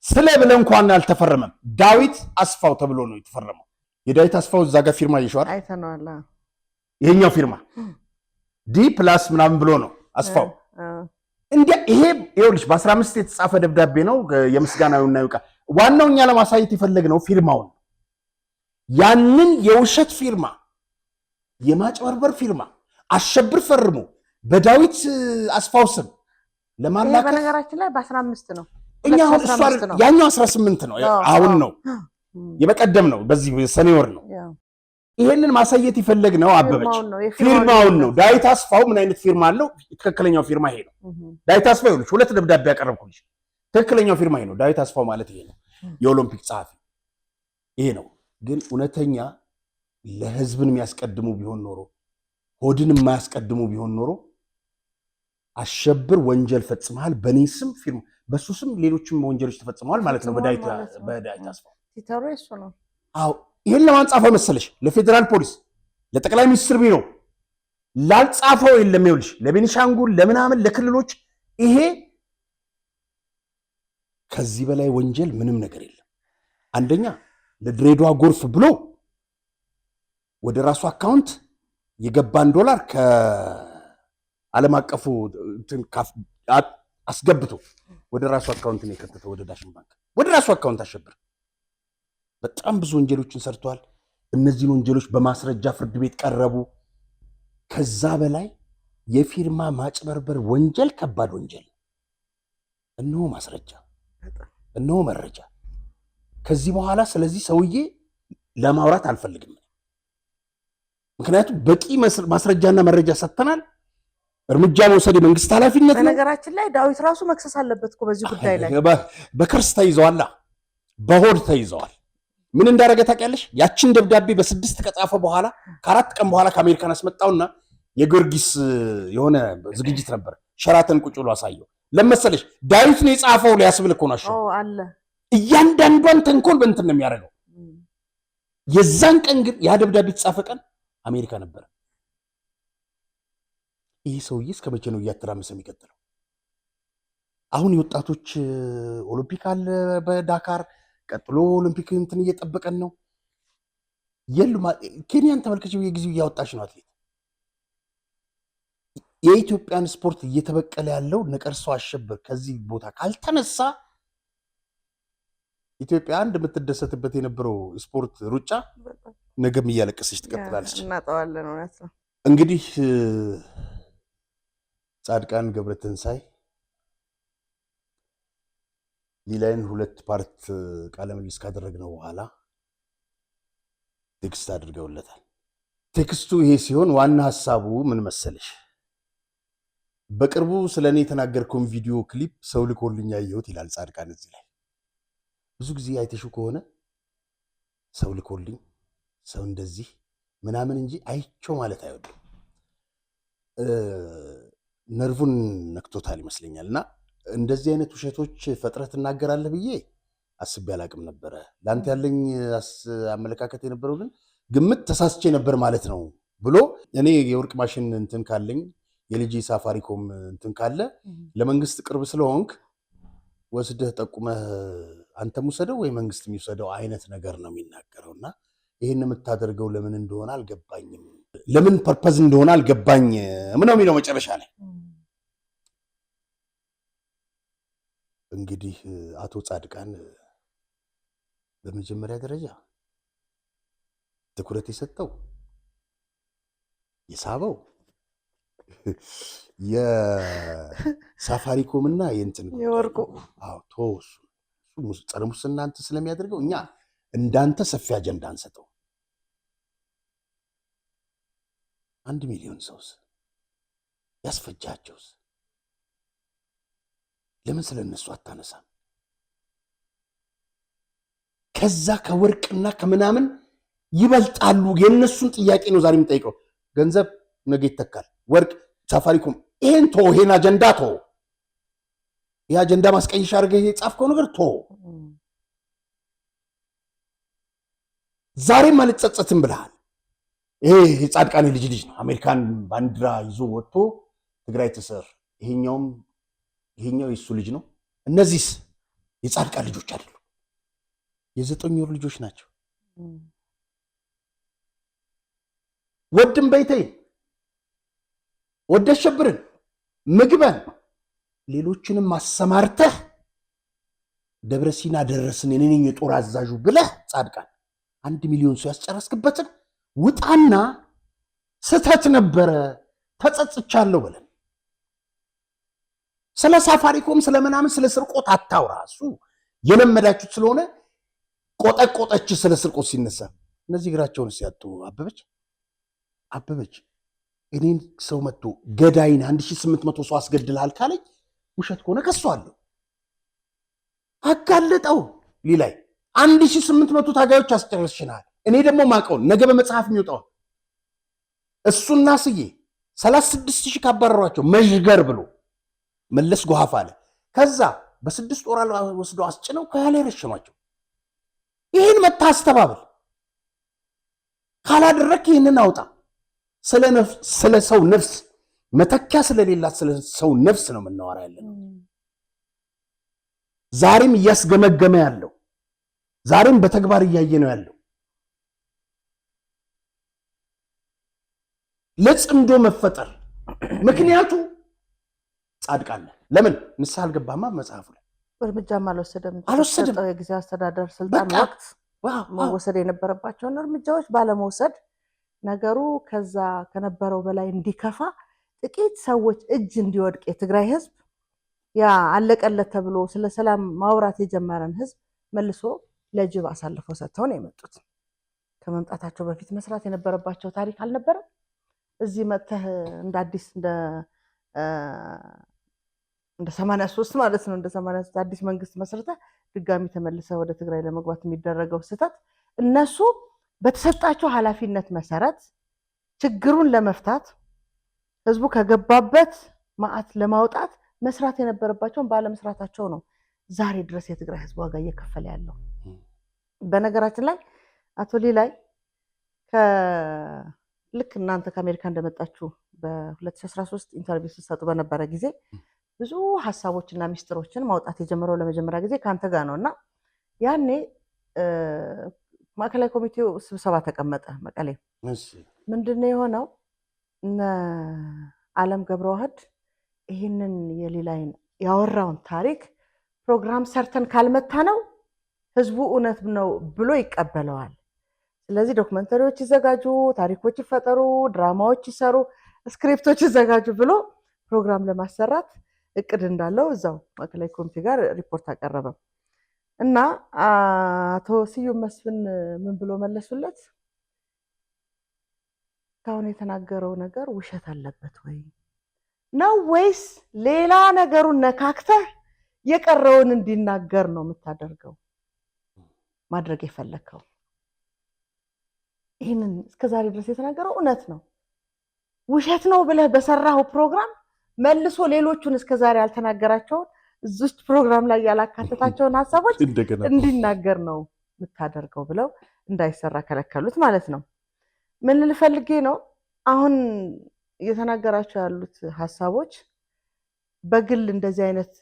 ስለ ብለ እንኳን አልተፈረመም። ዳዊት አስፋው ተብሎ ነው የተፈረመው። የዳዊት አስፋው እዛ ጋር ፊርማ ይሸዋል። አይተናል። ይሄኛው ፊርማ ዲ+ ምናምን ብሎ ነው አስፋው። እንዴ ይሄ ይኸውልሽ በ15 የተጻፈ ደብዳቤ ነው። የምስጋናውና ይውቃ ዋናው እኛ ለማሳየት የፈለግነው ፊርማውን፣ ያንን የውሸት ፊርማ፣ የማጭበርበር ፊርማ አሸብር ፈርሞ በዳዊት አስፋው ስም ለማላከ በነገራችን ላይ በ15 ነው። እኛ ያኛው 18 ነው። አሁን ነው የበቀደም ነው። በዚህ ሰኔ ወር ነው። ይሄንን ማሳየት የፈለግነው አበበች ፊርማውን ነው። ዳዊት አስፋው ምን አይነት ፊርማ አለው? ትክክለኛው ፊርማ ይሄ ነው። ዳዊት አስፋው ይኸውልሽ 2 ደብዳቤ ያቀረብኩልሽ። ትክክለኛው ፊርማ ይሄ ነው። ዳዊት አስፋው ማለት ይሄ ነው። የኦሎምፒክ ጸሐፊ ይሄ ነው። ግን እውነተኛ ለህዝብን የሚያስቀድሙ ቢሆን ኖሮ ሆድን የማያስቀድሙ ቢሆን ኖሮ አሸብር ወንጀል ፈጽመሃል፣ በኔ ስም ፊርማ፣ በሱ ስም ሌሎችም ወንጀሎች ተፈጽመዋል ማለት ነው። በዳዊት አስፋው ሲተሩ እሱ ነው። አዎ ይሄን ለማንጻፈው መሰለሽ ለፌዴራል ፖሊስ፣ ለጠቅላይ ሚኒስትር ቢሮ ላልጻፈው የለም። ይኸውልሽ ለቤኒሻንጉል፣ ለምናምን፣ ለክልሎች ይሄ ከዚህ በላይ ወንጀል ምንም ነገር የለም። አንደኛ ለድሬዳዋ ጎርፍ ብሎ ወደ ራሱ አካውንት የገባን $1 ከዓለም አቀፉ አስገብቶ ወደ ራሱ አካውንት ነው የከተተው፣ ወደ ዳሽን ባንክ ወደ ራሱ አካውንት አሸብር በጣም ብዙ ወንጀሎችን ሰርቷል። እነዚህን ወንጀሎች በማስረጃ ፍርድ ቤት ቀረቡ። ከዛ በላይ የፊርማ ማጭበርበር ወንጀል ከባድ ወንጀል። እነሆ ማስረጃ፣ እነሆ መረጃ። ከዚህ በኋላ ስለዚህ ሰውዬ ለማውራት አልፈልግም። ምክንያቱም በቂ ማስረጃና መረጃ ሰጥተናል። እርምጃ መውሰድ የመንግስት ኃላፊነት ነው። በነገራችን ላይ ዳዊት ራሱ መክሰስ አለበት እኮ በዚህ ጉዳይ ላይ። በከርስ ተይዘዋል፣ በሆድ ተይዘዋል። ምን እንዳደረገ ታውቂያለሽ? ያችን ደብዳቤ በ6 ከጻፈ በኋላ ከ4 ቀን በኋላ ከአሜሪካን አስመጣውና የጊዮርጊስ የሆነ ዝግጅት ነበር፣ ሸራተን ቁጭ ብሎ አሳየው። ለመሰለሽ ዳዊት ነው የጻፈው ሊያስብል እኮ ነው አለ። እያንዳንዷን ተንኮል በእንትን ነው የሚያደርገው። የዛን ቀን ግን ያ ደብዳቤ የተጻፈ ቀን አሜሪካ ነበር። ይሄ ሰውዬ እስከ መቼ ነው እያተራመሰ የሚቀጥለው? አሁን የወጣቶች ኦሎምፒክ አለ በዳካር፣ ቀጥሎ ኦሎምፒክ እንትን እየጠበቀን ነው። ኬንያን ተመልከች፣ የጊዜው እያወጣች ነው አትሌት። የኢትዮጵያን ስፖርት እየተበቀለ ያለው ነቀርሳው አሸብር ከዚህ ቦታ ካልተነሳ ኢትዮጵያ አንድ የምትደሰትበት የነበረው ስፖርት ሩጫ ነገም እያለቀሰች ትቀጥላለች። እናጠዋለን። እውነት ነው። እንግዲህ ጻድቃን ገብረትንሳኤ ሊላይን 2 ፓርት ቃለ ምልልስ ካደረግነው በኋላ ቴክስት አድርገውለታል። ቴክስቱ ይሄ ሲሆን ዋና ሐሳቡ ምን መሰለሽ? በቅርቡ ስለኔ የተናገርከውን ቪዲዮ ክሊፕ ሰው ልኮልኝ ያየሁት ይላል ጻድቃን። እዚህ ላይ ብዙ ጊዜ አይተሽው ከሆነ ሰው ልኮልኝ ሰው እንደዚህ ምናምን እንጂ አይቼው ማለት አይወድም። ነርቡን ነክቶታል ይመስለኛልና እንደዚህ አይነት ውሸቶች ፈጥረህ ትናገራለህ ብዬ አስቤ አላቅም ነበረ። ለአንተ ያለኝ አመለካከት የነበረው ግን ግምት ተሳስቼ ነበር ማለት ነው ብሎ እኔ የወርቅ ማሽን እንትን ካለኝ የልጅ ሳፋሪኮም እንትን ካለ ለመንግስት ቅርብ ስለሆንክ ወስደህ ጠቁመህ አንተም ውሰደው ወይ መንግስት የሚወሰደው አይነት ነገር ነው የሚናገረውና ይህን የምታደርገው ለምን እንደሆነ አልገባኝም፣ ለምን ፐርፐዝ እንደሆነ አልገባኝም ነው የሚለው መጨረሻ ላይ። እንግዲህ አቶ ጻድቃን በመጀመሪያ ደረጃ ትኩረት የሰጠው የሳበው የሳፋሪኮም እና የእንትን የወርቁ ተወሱ ጸረ ሙስና እንትን ስለሚያደርገው እኛ እንዳንተ ሰፊ አጀንዳ አንሰጠው። 1 ሚሊዮን ሰውስ ያስፈጃቸውስ ለምን ስለነሱ አታነሳም? ከዛ ከወርቅና ከምናምን ይበልጣሉ። የነሱን ጥያቄ ነው ዛሬ የምጠይቀው። ገንዘብ ነገ ይተካል። ወርቅ፣ ሳፋሪኮም ይሄን ቶ ይሄን አጀንዳ ቶ ይሄ አጀንዳ ማስቀየሻ አድርገህ የጻፍከው ነገር ቶ ዛሬም አልጸጸትም ብለሃል። ይሄ የጻድቃኔ ልጅ ነው። አሜሪካን ባንዲራ ይዞ ወጥቶ ትግራይ ትስር። ይሄኛው የሱ ልጅ ነው። እነዚህስ የጻድቃን ልጆች አይደሉም፣ የ9 ወር ልጆች ናቸው። ወድም በይተይ ወደሸብርን ምግበን ሌሎችንም ማሰማርተህ ደብረ ሲና ደረስን እኔ ነኝ የጦር አዛዡ ብለህ ጻድቃን 1 ሚሊዮን ሰው ያስጨረስክበትን ውጣና ስተት ነበረ ተጸጽቻለሁ ብለን ስለ ሳፋሪኮም ስለምናምን ስለ ስርቆት አታውራ። እሱ የለመዳችሁት ስለሆነ ቆጠቆጠች ስለ ስርቆት ሲነሳ እነዚህ እግራቸውን ሲያጡ አበበች እኔን ሰው መጥቶ ገዳይን 1800 ሰው አስገድልሃል ካለኝ ውሸት ከሆነ ከሷለሁ። አጋለጠው ሊላይ 1800 ታጋዮች አስጨርሽናል። እኔ ደግሞ ማቀውን ነገ በመጽሐፍ የሚወጣው እሱና ስዬ 36000 ካባረሯቸው መዥገር ብሎ መለስ ጎሃፍ አለ። ከዛ በ6 ወር ወስደው አስጭነው ከያለ ረሸኗቸው። ይህን መታ አስተባብል ካላደረክ ይህንን አውጣ። ስለ ሰው ነፍስ መተኪያ ስለሌላት ስለ ሰው ነፍስ ነው የምናወራ ያለነው። ዛሬም እያስገመገመ ያለው ዛሬም በተግባር እያየ ነው ያለው። ለጽምዶ መፈጠር ምክንያቱ ጻድቃን ለምን ንስሐ አልገባማ? መጽሐፉ ላይ እርምጃም አልወሰደም። የጊዜ አስተዳደር ስልጣን ወቅት መወሰድ የነበረባቸውን እርምጃዎች ባለመውሰድ ነገሩ ከዛ ከነበረው በላይ እንዲከፋ ጥቂት ሰዎች እጅ እንዲወድቅ የትግራይ ህዝብ ያ አለቀለት ተብሎ ስለ ሰላም ማውራት የጀመረን ህዝብ መልሶ ለጅብ አሳልፈው ሰጥተው ነው የመጡት። ከመምጣታቸው በፊት መስራት የነበረባቸው ታሪክ አልነበረም። እዚህ መጥተህ እንደ አዲስ እንደ 83 ማለት ነው እንደ 83 አዲስ መንግስት መስርተህ ድጋሚ ተመልሰህ ወደ ትግራይ ለመግባት የሚደረገው ስህተት እነሱ በተሰጣቸው ኃላፊነት መሰረት ችግሩን ለመፍታት ህዝቡ ከገባበት ማዕት ለማውጣት መስራት የነበረባቸውን ባለመስራታቸው ነው ዛሬ ድረስ የትግራይ ህዝብ ዋጋ እየከፈለ ያለው። በነገራችን ላይ አቶ ሊላይ ልክ እናንተ ከአሜሪካ እንደመጣችሁ በ2013 ኢንተርቪው ሲሰጡ በነበረ ጊዜ ብዙ ሀሳቦችና ሚስጥሮችን ማውጣት የጀመረው ለመጀመሪያ ጊዜ ካንተ ጋር ነውና ያኔ ማዕከላዊ ኮሚቴው ስብሰባ ተቀመጠ መቀሌ። ምንድነው የሆነው? እነ ዓለም ገብረዋህድ ይህንን የሌላይን ያወራውን ታሪክ ፕሮግራም ሰርተን ካልመታ ነው ህዝቡ እውነት ነው ብሎ ይቀበለዋል። ስለዚህ ዶክመንተሪዎች ይዘጋጁ፣ ታሪኮች ይፈጠሩ፣ ድራማዎች ይሰሩ፣ ስክሪፕቶች ይዘጋጁ ብሎ ፕሮግራም ለማሰራት እቅድ እንዳለው እዛው ማዕከላዊ ኮሚቴ ጋር ሪፖርት አቀረበ እና አቶ ስዩም መስፍን ምን ብሎ መለሱለት? ታውን የተናገረው ነገር ውሸት አለበት ወይ ነው ወይስ ሌላ ነገሩን ነካክተህ የቀረውን እንዲናገር ነው የምታደርገው ማድረግ የፈለከው? ይህንን እስከዛሬ ድረስ የተናገረው እውነት ነው ውሸት ነው ብለህ በሰራው ፕሮግራም መልሶ ሌሎቹን እስከዛሬ ያልተናገራቸውን እዚህ ፕሮግራም ላይ ያላካተታቸውን ሐሳቦች እንዲናገር ነው የምታደርገው ብለው እንዳይሰራ ከለከሉት ማለት ነው። ምን ልፈልጌ ነው? አሁን እየተናገራቸው ያሉት ሐሳቦች በግል እንደዚህ አይነት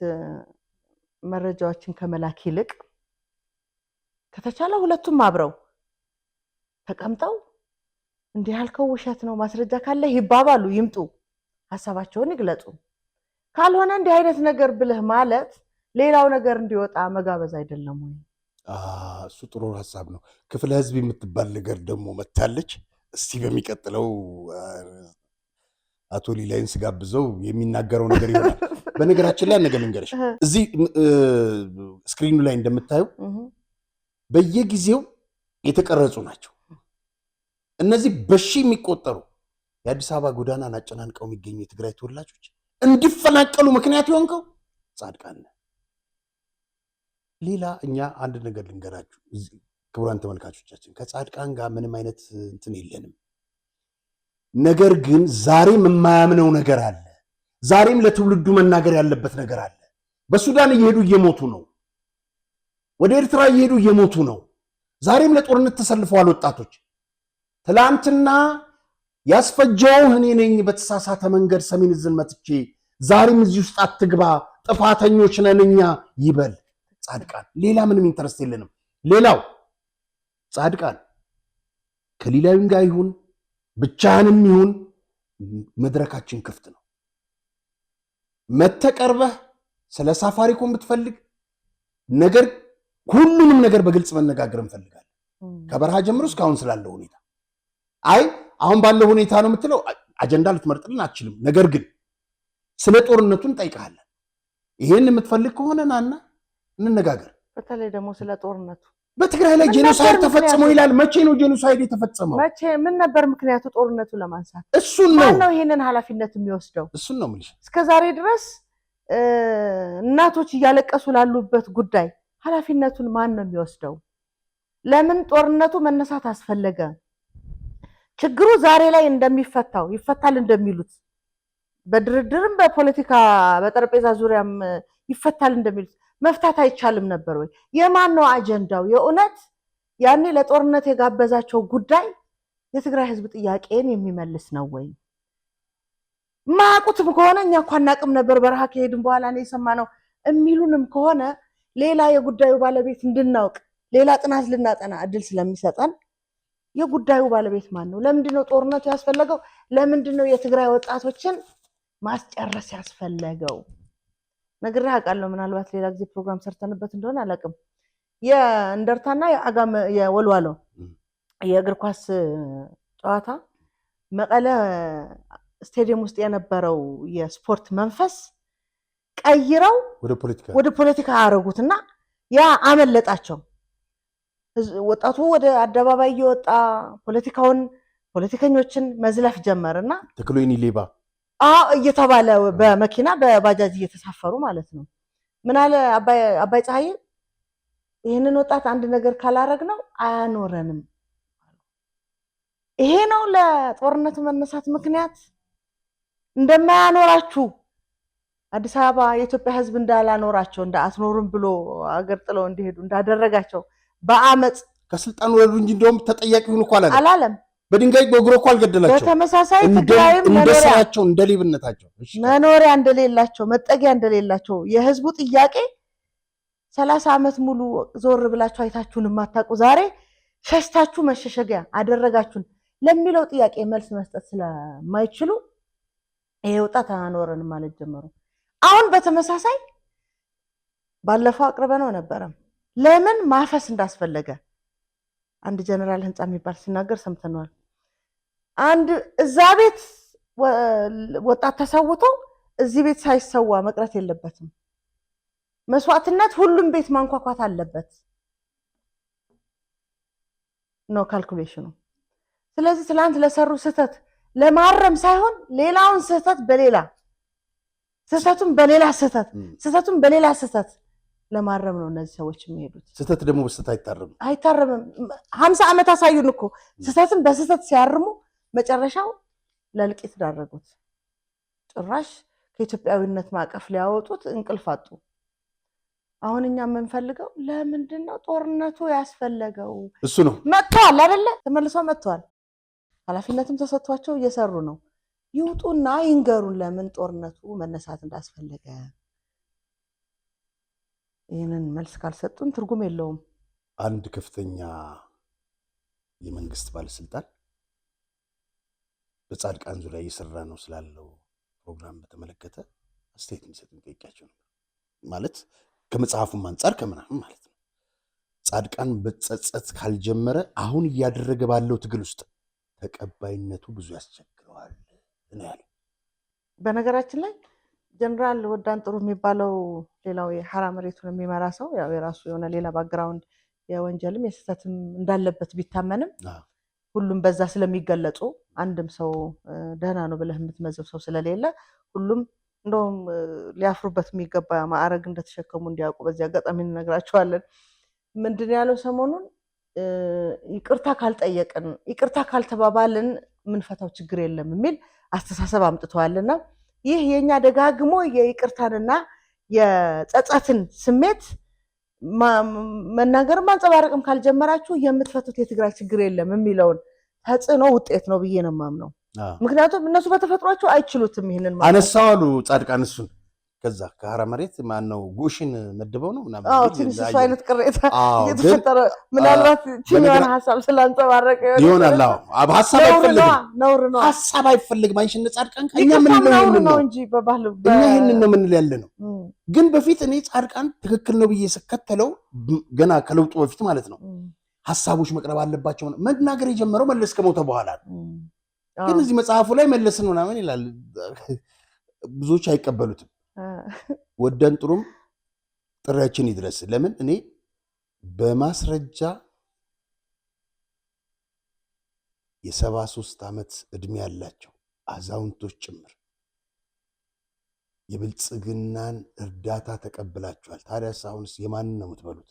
መረጃዎችን ከመላክ ይልቅ ከተቻለ ሁለቱም አብረው ተቀምጠው እንዲህ ያልከው ውሸት ነው ማስረጃ ካለ ይባባሉ፣ ይምጡ፣ ሐሳባቸውን ይግለጹ። ካልሆነ እንዲህ አይነት ነገር ብለህ ማለት ሌላው ነገር እንዲወጣ መጋበዝ አይደለም ወይ? እሱ ጥሩ ሐሳብ ነው። ክፍለ ህዝብ የምትባል ነገር ደግሞ መታለች። እስቲ በሚቀጥለው አቶ ሊላይን ስጋብዘው የሚናገረው ነገር ይሆናል። በነገራችን ላይ ነገር ልንገርሽ፣ እዚህ ስክሪኑ ላይ እንደምታዩ በየጊዜው የተቀረጹ ናቸው። እነዚህ በሺ የሚቆጠሩ የአዲስ አበባ ጎዳናን አጨናንቀው የሚገኙ የትግራይ ተወላጆች እንዲፈናቀሉ ምክንያት የሆንከው ጻድቃን። ሌላ እኛ አንድ ነገር ልንገራችሁ ክቡራን ተመልካቾቻችን፣ ከጻድቃን ጋር ምንም አይነት እንትን የለንም። ነገር ግን ዛሬም የማያምነው ነገር አለ። ዛሬም ለትውልዱ መናገር ያለበት ነገር አለ። በሱዳን እየሄዱ እየሞቱ ነው። ወደ ኤርትራ እየሄዱ እየሞቱ ነው። ዛሬም ለጦርነት ተሰልፈዋል ወጣቶች። ትላንትና ያስፈጀው እኔ ነኝ በተሳሳተ መንገድ ሰሜን ዕዝን መትቼ፣ ዛሬም እዚህ ውስጥ አትግባ፣ ጥፋተኞች ነን እኛ ይበል ጻድቃን። ሌላ ምንም ኢንተረስት የለንም። ሌላው ጻድቃን ከሊላዊን ጋር ይሁን ብቻህንም ይሁን መድረካችን ክፍት ነው። መተቀርበህ ስለ ሳፋሪኮም ብትፈልግ ነገር ሁሉንም ነገር በግልጽ መነጋገር እንፈልጋለን። ከበረሃ ጀምሮ እስካሁን ስላለው ሁኔታ አይ አሁን ባለው ሁኔታ ነው የምትለው አጀንዳ ልትመርጥልን አትችልም። ነገር ግን ስለ ጦርነቱ እንጠይቃለን። ይሄን የምትፈልግ ከሆነ ናና እንነጋገር። በተለይ ደግሞ ስለ ጦርነቱ በትግራይ ላይ ጄኖሳይድ ተፈጽሞ ይላል። መቼ ነው ጄኖሳይድ የተፈጸመው? መቼ ምን ነበር ምክንያቱ ጦርነቱ ለማንሳት? እሱን ነው ማን ነው ይሄንን ኃላፊነት የሚወስደው? እሱን ነው የምልሽ። እስከዛሬ ድረስ እናቶች እያለቀሱ ላሉበት ጉዳይ ኃላፊነቱን ማን ነው የሚወስደው? ለምን ጦርነቱ መነሳት አስፈለገ? ችግሩ ዛሬ ላይ እንደሚፈታው ይፈታል እንደሚሉት በድርድርም በፖለቲካ በጠረጴዛ ዙሪያም ይፈታል እንደሚሉት መፍታት አይቻልም ነበር ወይ? የማን ነው አጀንዳው? የእውነት ያኔ ለጦርነት የጋበዛቸው ጉዳይ የትግራይ ህዝብ ጥያቄን የሚመልስ ነው ወይ? ማቁትም ከሆነ እኛ እኮ አናቅም ነበር በረሃ ከሄድን በኋላ ነው የሰማነው የሚሉንም ከሆነ ሌላ የጉዳዩ ባለቤት እንድናውቅ ሌላ ጥናት ልናጠና እድል ስለሚሰጠን የጉዳዩ ባለቤት ማን ነው? ለምንድነው ጦርነቱ ያስፈለገው? ለምንድነው የትግራይ ወጣቶችን ማስጨረስ ያስፈለገው? ነግሬህ አውቃለሁ። ምናልባት ሌላ ጊዜ ፕሮግራም ሰርተንበት እንደሆነ አላውቅም። የእንደርታና የአጋም የወልዋሎ የእግር ኳስ ጨዋታ መቀለ ስቴዲየም ውስጥ የነበረው የስፖርት መንፈስ ቀይረው ወደ ፖለቲካ አረጉትና ያ አመለጣቸው። ወጣቱ ወደ አደባባይ እየወጣ ፖለቲከኞችን መዝለፍ ጀመርና ተክሎይኒ ሌባ እየተባለ በመኪና በባጃጅ እየተሳፈሩ ማለት ነው። ምን አለ አባይ ፀሐይ፣ ይህንን ወጣት አንድ ነገር ካላረግ ነው አያኖረንም። ይሄ ነው ለጦርነቱ መነሳት ምክንያት። እንደማያኖራችሁ አዲስ አበባ የኢትዮጵያ ህዝብ እንዳላኖራቸው አትኖሩም ብሎ አገር ጥለው እንዲሄዱ እንዳደረጋቸው በአመፅ ከስልጣን ወረዱ እንጂ እንደውም ተጠያቂ ሆኑ እኮ አላለም። በድንጋይ በእግሮ እኮ አልገደላቸው። በተመሳሳይ ትግራይም እንደ ስራቸው እንደ ሌብነታቸው መኖሪያ እንደሌላቸው መጠጊያ እንደሌላቸው የህዝቡ ጥያቄ 30 ዓመት ሙሉ ዞር ብላችሁ አይታችሁን የማታውቁ ዛሬ ሸሽታችሁ መሸሸጊያ አደረጋችሁን ለሚለው ጥያቄ መልስ መስጠት ስለማይችሉ ይሄ ወጣት አኖረን ማለት ጀመሩ። አሁን በተመሳሳይ ባለፈው አቅርበነው ነበረ ለምን ማፈስ እንዳስፈለገ አንድ ጀነራል ህንጻ የሚባል ሲናገር ሰምተናል። አንድ እዛ ቤት ወጣት ተሰውቶ እዚህ ቤት ሳይሰዋ መቅረት የለበትም። መስዋዕትነት ሁሉም ቤት ማንኳኳት አለበት ነው ካልኩሌሽኑ። ስለዚህ ትላንት ለሰሩ ስህተት ለማረም ሳይሆን ሌላውን ስህተት በሌላ ስህተቱን በሌላ ስህተቱን በሌላ ስህተት ለማረም ነው እነዚህ ሰዎች የሚሄዱት። ስህተት ደግሞ በስህተት አይታረምም። 50 ዓመት አሳዩን እኮ ስህተትን በስህተት ሲያርሙ መጨረሻው ለልቂት ዳረጉት። ጭራሽ ከኢትዮጵያዊነት ማዕቀፍ ሊያወጡት እንቅልፍ አጡ። አሁን እኛ የምንፈልገው ለምንድን ነው ጦርነቱ ያስፈለገው? እሱ ነው። መጥተዋል አይደለ? ተመልሰው መጥተዋል። ኃላፊነትም ተሰጥቷቸው እየሰሩ ነው። ይውጡና ይንገሩን ለምን ጦርነቱ መነሳት እንዳስፈለገ። ይህንን መልስ ካልሰጡን ትርጉም የለውም። አንድ ከፍተኛ የመንግስት ባለስልጣን በጻድቃን ዙሪያ እየሰራ ነው ስላለው ፕሮግራም በተመለከተ አስተያየት እንዲሰጡን ጠይቄያቸው ነበር። ማለት ከመጽሐፉም አንጻር ከምናምን ማለት ነው። ጻድቃን በጸጸት ካልጀመረ አሁን እያደረገ ባለው ትግል ውስጥ ተቀባይነቱ ብዙ ያስቸግረዋል ነው ያለው። በነገራችን ላይ ጀነራል ወዳን ጥሩ የሚባለው ሌላው የሐራ መሬቱን የሚመራ ሰው ያው የራሱ የሆነ ሌላ ባክግራውንድ የወንጀልም የስህተትም እንዳለበት ቢታመንም ሁሉም በዛ ስለሚገለጹ አንድም ሰው ደህና ነው ብለህ የምትመዘብ ሰው ስለሌለ ሁሉም እንደውም ሊያፍሩበት የሚገባ ማዕረግ እንደተሸከሙ እንዲያውቁ በዚህ አጋጣሚ እንነግራቸዋለን። ምንድን ያለው ሰሞኑን ይቅርታ ካልጠየቅን ይቅርታ ካልተባባልን ምንፈታው ችግር የለም የሚል አስተሳሰብ አምጥተዋልና ይህ የኛ ደጋግሞ የይቅርታንና የጸጸትን ስሜት መናገርም ማንጸባረቅም ካልጀመራችሁ የምትፈቱት የትግራይ ችግር የለም የሚለውን ተጽዕኖ ውጤት ነው ብዬ ነው የማምነው። ምክንያቱም እነሱ በተፈጥሯቸው አይችሉትም ይሄንን ማለት አነሳው አሉ ጻድቃን እሱን ከዛ ከሐራ መሬት ማን ነው ጉሽን መድበው ነው ምናምን ትንሽ እሱ አይነት ቅሬታ እየተፈጠረ ምናልባት ቺኛን ሐሳብ ስላንጸባረቀ ይሆናል። ሐሳብ አይፈልግም ነውር ነው ሐሳብ አይፈልግም። አይሽን ጻድቃን ከኛ ምን ነው እንጂ በባህል እኛ ይሄንን ነው ምን ያለ ነው። ግን በፊት እኔ ጻድቃን ትክክል ነው ብዬ ስከተለው ገና ከለውጡ በፊት ማለት ነው ሐሳቦች መቅረብ አለባቸው መናገር የጀመረው መለስ ከሞተ በኋላ ነው። ግን እዚህ መጽሐፉ ላይ መለስን ምናምን ይላል። ብዙዎች አይቀበሉትም። ወደን ጥሩም ጥሪያችን ይድረስ። ለምን እኔ በማስረጃ የ73 ዓመት እድሜ ያላቸው አዛውንቶች ጭምር የብልጽግናን እርዳታ ተቀብላችኋል። ታዲያስ አሁንስ የማንን ነው የምትበሉት?